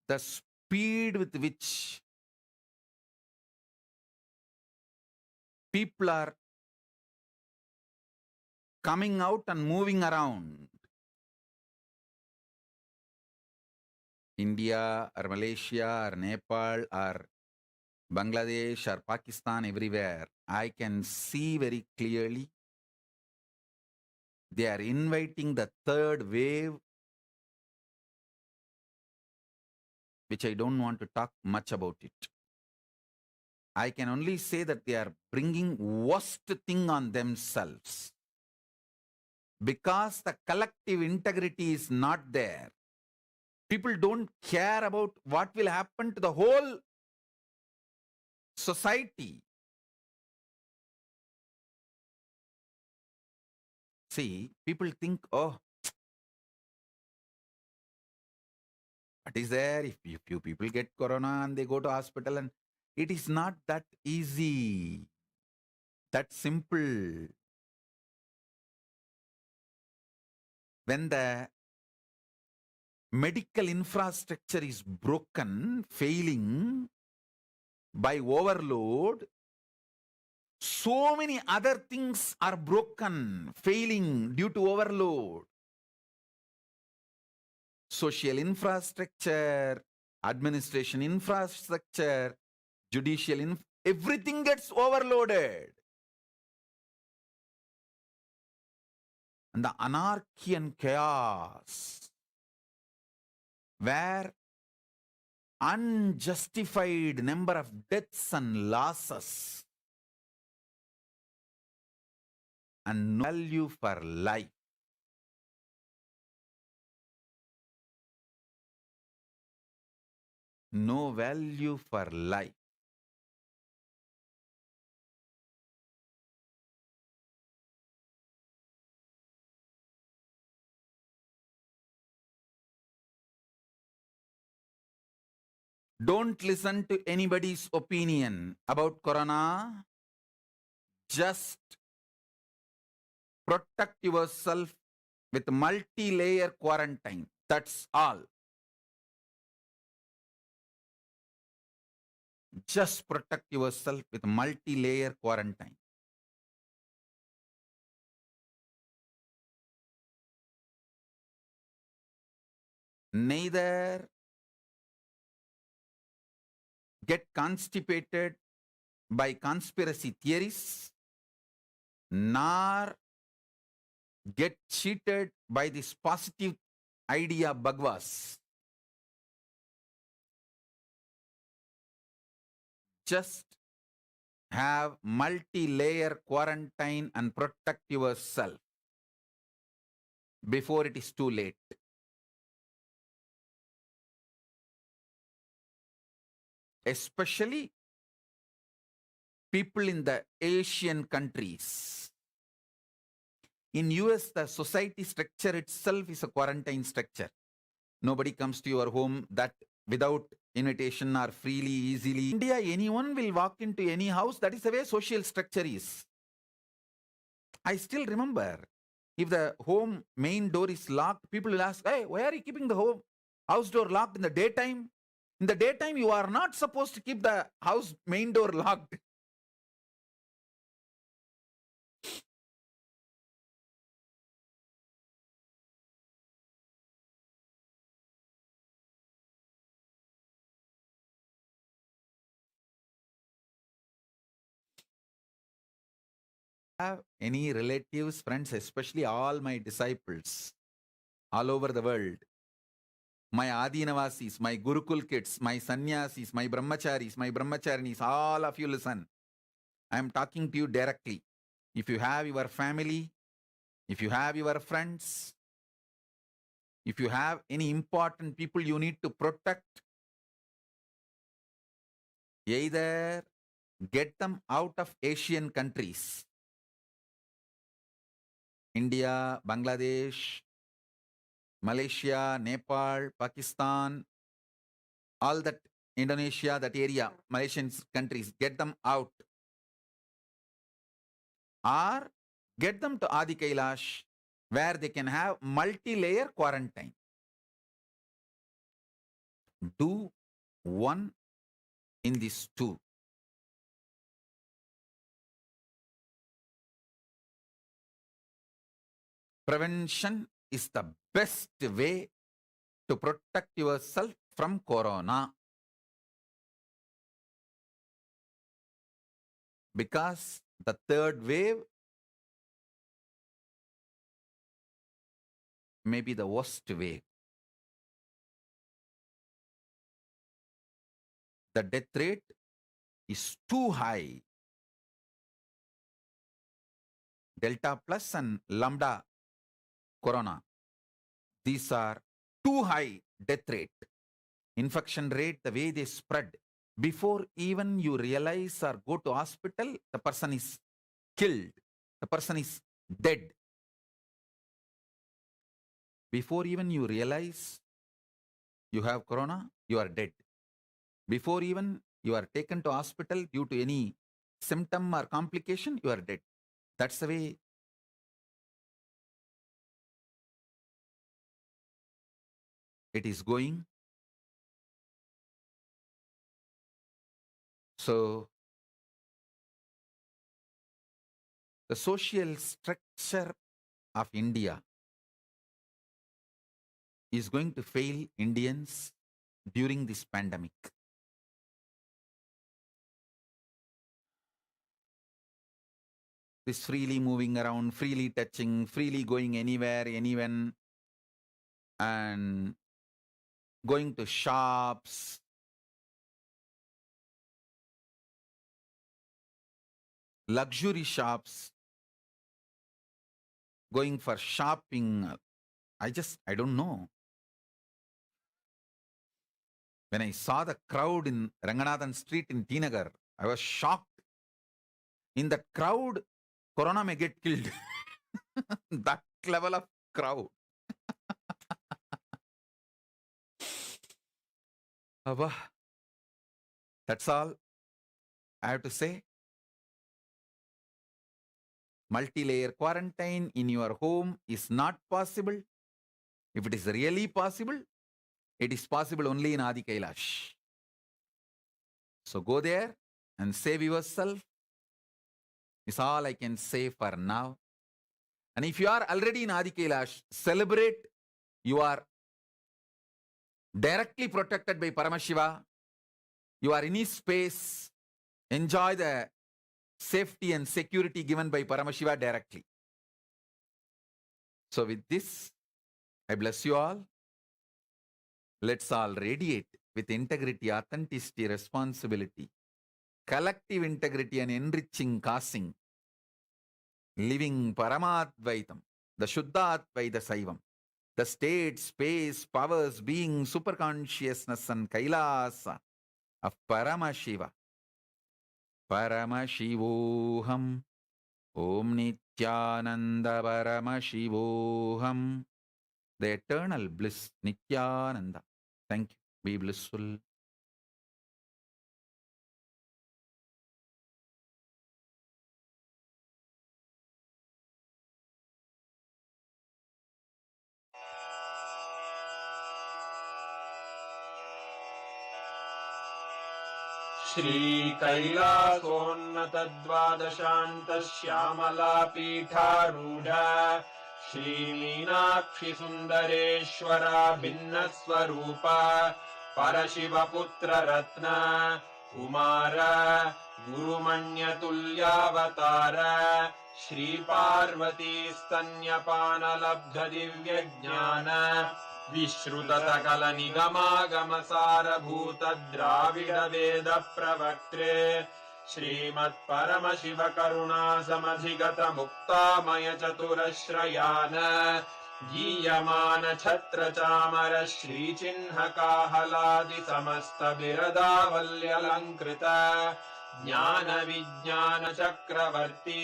the speed with which people are coming out and moving around, India or Malaysia or Nepal or Bangladesh or Pakistan, everywhere, I can see very clearly they are inviting the third wave, which I don't want to talk much about it. I can only say that they are bringing worst thing on themselves. Because the collective integrity is not there. People don't care about what will happen to the whole society. See, people think, oh, what is there if few people get corona and they go to hospital, and it is not that easy, that simple. When the medical infrastructure is broken, failing by overload, so many other things are broken, failing due to overload. Social infrastructure, administration infrastructure, judicial everything gets overloaded. And the anarchy and chaos, where unjustified number of deaths and losses, and no value for life. No value for life. Don't listen to anybody's opinion about corona. Just protect yourself with multi-layer quarantine. That's all. Just protect yourself with multi-layer quarantine. Neither get constipated by conspiracy theories, nor get cheated by this positive idea Bhagwas. Just have multi-layer quarantine and protect yourself before it is too late. Especially people in the Asian countries. In US, the society structure itself is a quarantine structure. Nobody comes to your home that without invitation or freely, easily. In India, anyone will walk into any house. That is the way social structure is. I still remember, if the home main door is locked, people will ask, hey, why are you keeping the house door locked in the daytime? In the daytime, you are not supposed to keep the house main door locked. Have any relatives, friends, especially all my disciples all over the world, my Adinavasis, my Gurukul kids, my Sannyasis, my Brahmacharis, my Brahmacharinis, all of you listen. I am talking to you directly. If you have your family, if you have your friends, if you have any important people you need to protect, either get them out of Asian countries, India, Bangladesh, Malaysia, Nepal, Pakistan, all that, Indonesia, that area, Malaysian countries, get them out. Or get them to Adi Kailash, where they can have multi-layer quarantine. do one in these two. Prevention is the best way to protect yourself from corona. Because the third wave may be the worst wave. The death rate is too high. Delta plus and lambda corona. These are too high death rate. Infection rate, the way they spread. Before even you realize or go to hospital, the person is killed. The person is dead. Before even you realize you have corona, you are dead. Before even you are taken to hospital due to any symptom or complication, you are dead. That's the way it is going. So, the social structure of India is going to fail Indians during this pandemic. This freely moving around, freely touching, freely going anywhere, anyone, and going to shops, luxury shops, going for shopping. I don't know. When I saw the crowd in Ranganathan Street in T Nagar, I was shocked. In that crowd, corona may get killed. That level of crowd. Abba. That's all I have to say. Multi-layer quarantine in your home is not possible. If it is really possible, it is possible only in Adi Kailash. So go there and save yourself. Is all I can say for now. And if you are already in Adi Kailash, celebrate. You are directly protected by Paramashiva. You are in his space. Enjoy the safety and security given by Paramashiva directly. So with this, I bless you all. Let's all radiate with integrity, authenticity, responsibility, collective integrity and enriching causing, living Paramadvaitam, the Shuddhadvaita Saivam, the state, space, powers, being, superconsciousness and Kailasa of Paramashiva. Paramashivoham. Om Nithyananda Paramashivoham. The eternal bliss, Nithyananda. Thank you. Be blissful. श्रीकैलासोन्नतद्वादशान्तश्यामलापीठारूढ श्रीमीनाक्षिसुन्दरेश्वरा भिन्नस्वरूपा परशिवपुत्ररत्न Kumar गुरुमण्यतुल्यावतार श्रीपार्वतीस्तन्यपानलब्धदिव्यज्ञान विश्रुतसकलनिगमागमसारभूतद्राविडवेदप्रवक्त्रे श्रीमत्परमशिवकरुणासमधिगतमुक्तामयचतुरश्रयान् गीयमानछत्रचामर श्रीचिह्नकाहलादिसमस्तबिरदावल्यलङ्कृत ज्ञानविज्ञानचक्रवर्ती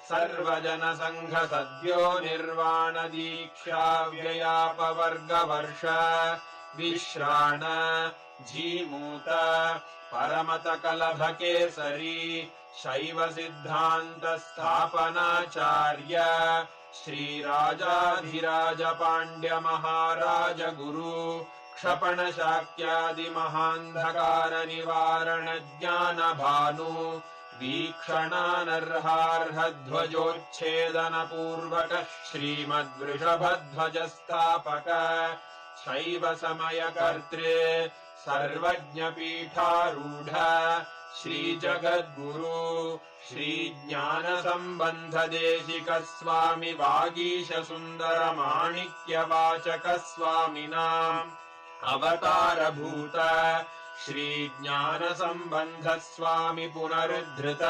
सर्वजनसङ्घसद्यो निर्वाणदीक्षाव्ययापवर्गवर्ष विश्राण Jimuta परमतकलभकेसरी शैवसिद्धान्तस्थापनाचार्य श्रीराजाधिराजपाण्ड्यमहाराज गुरु क्षपणशाक्यादिमहान्धकारनिवारणज्ञानभानु वीक्षणानर्हार्हध्वजोच्छेदनपूर्वकः श्रीमद्वृषभध्वजस्थापक शैव समयकर्त्रे सर्वज्ञपीठारूढ श्रीजगद्गुरु श्रीज्ञानसम्बन्धदेशिकस्वामि वागीशसुन्दरमाणिक्यवाचकस्वामिनाम् अवतारभूत श्रीज्ञानसम्बन्धस्वामि पुनरुद्धृत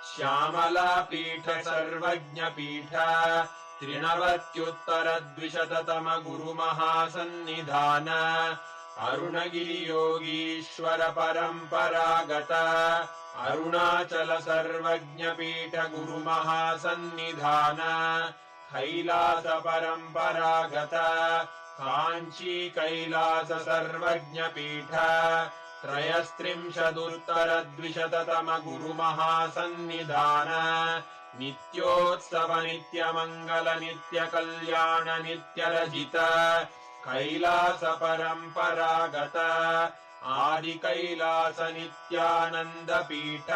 श्यामलापीठ सर्वज्ञपीठ त्रिनवत्युत्तरद्विशततम गुरुमहासन्निधान अरुणगिरियोगीश्वर परम्परागत अरुणाचल सर्वज्ञपीठ गुरुमहासन्निधान कैलास परम्परागत काञ्ची कैलास सर्वज्ञपीठ त्रयस्त्रिंशदुत्तरद्विशततम गुरुमहासन्निधान नित्योत्सव नित्यमङ्गल नित्यकल्याण नित्यरजित कैलास परम्परागत आदिकैलास नित्यानन्दपीठ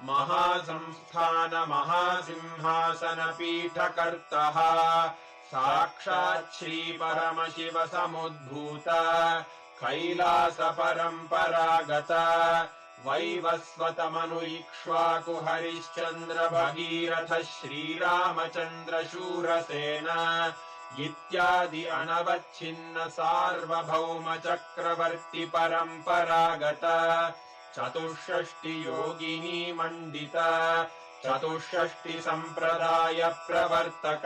महासंस्थान महासिंहासन पीठकर्तः साक्षात् श्री परमशिव समुद्भूत कैलास परम्परागत वैवस्वतमनु इक्ष्वाकु हरिश्चन्द्र भगीरथ श्रीरामचन्द्र शूरसेन इत्यादि अनवच्छिन्न सार्वभौम चक्रवर्ति परम्परागत चतुष्षष्टि योगिनी मण्डित चतुष्षष्टि सम्प्रदाय प्रवर्तक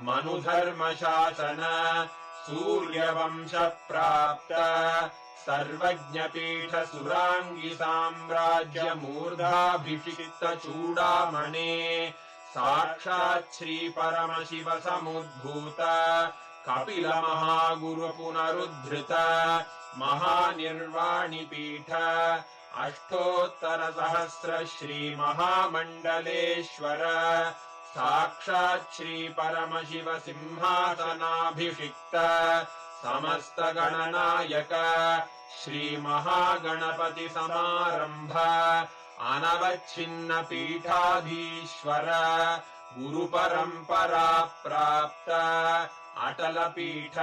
मनुधर्मशासन सूर्यवंश प्राप्त सर्वज्ञपीठ सुराङ्गी साम्राज्य मूर्धाभिषिक्त चूडामणे साक्षात् श्री परमशिव समुद्भूत कपिल महागुरु पुनरुद्धृत महानिर्वाणिपीठ अष्टोत्तर सहस्र श्री महामण्डलेश्वर साक्षात् श्री परमशिव सिंहासनाभिषिक्त समस्त गणनायक श्री महागणपति समारंभ अनवच्छिन्न पीठाधीश्वर गुरु परंपरा प्राप्त अटल पीठ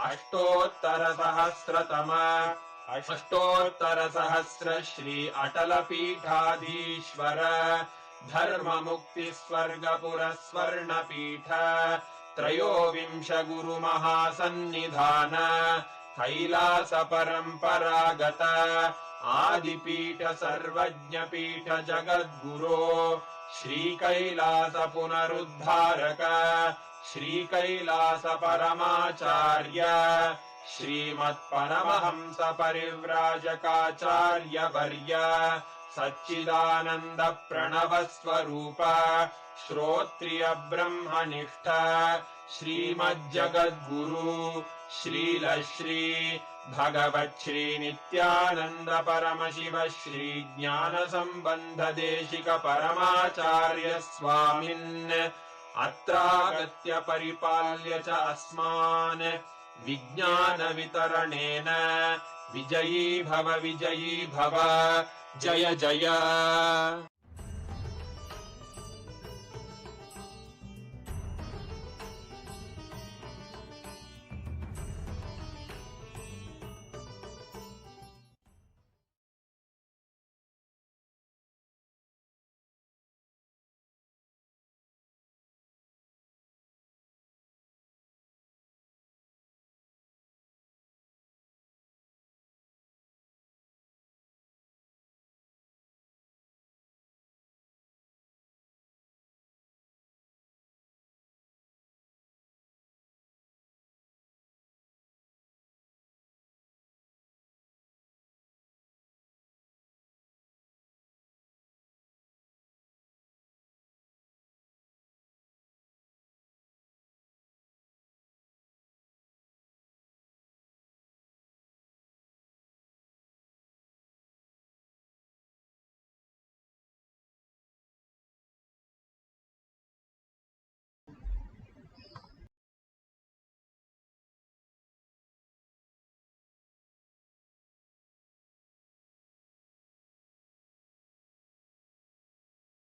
अष्टोत्तर सहस्र श्री अटल पीठाधीश्वर धर्म मुक्ति स्वर्गपुर स्वर्ण पीठ त्रयोविंश गुरु महासन्निधान कैलास परम्परागत आदिपीठ सर्वज्ञपीठ जगद्गुरो श्री कैलास पुनरुद्धारक श्री कैलास परमाचार्य श्रीमत्परमहंस परिव्राजकाचार्य वर्य सच्चिदानंद प्रणव स्वरूप श्रोत्रिय ब्रह्मनिष्ठ श्रीमज्जगद्गुरु श्रील श्री भगवत् श्री नित्यानंद परमशिव श्री ज्ञान संबंध देशिक परमाचार्य स्वामिन् अत्रागत्य परिपाल्य च अस्मान् विज्ञान वितरणेन विजयी भव जय जय।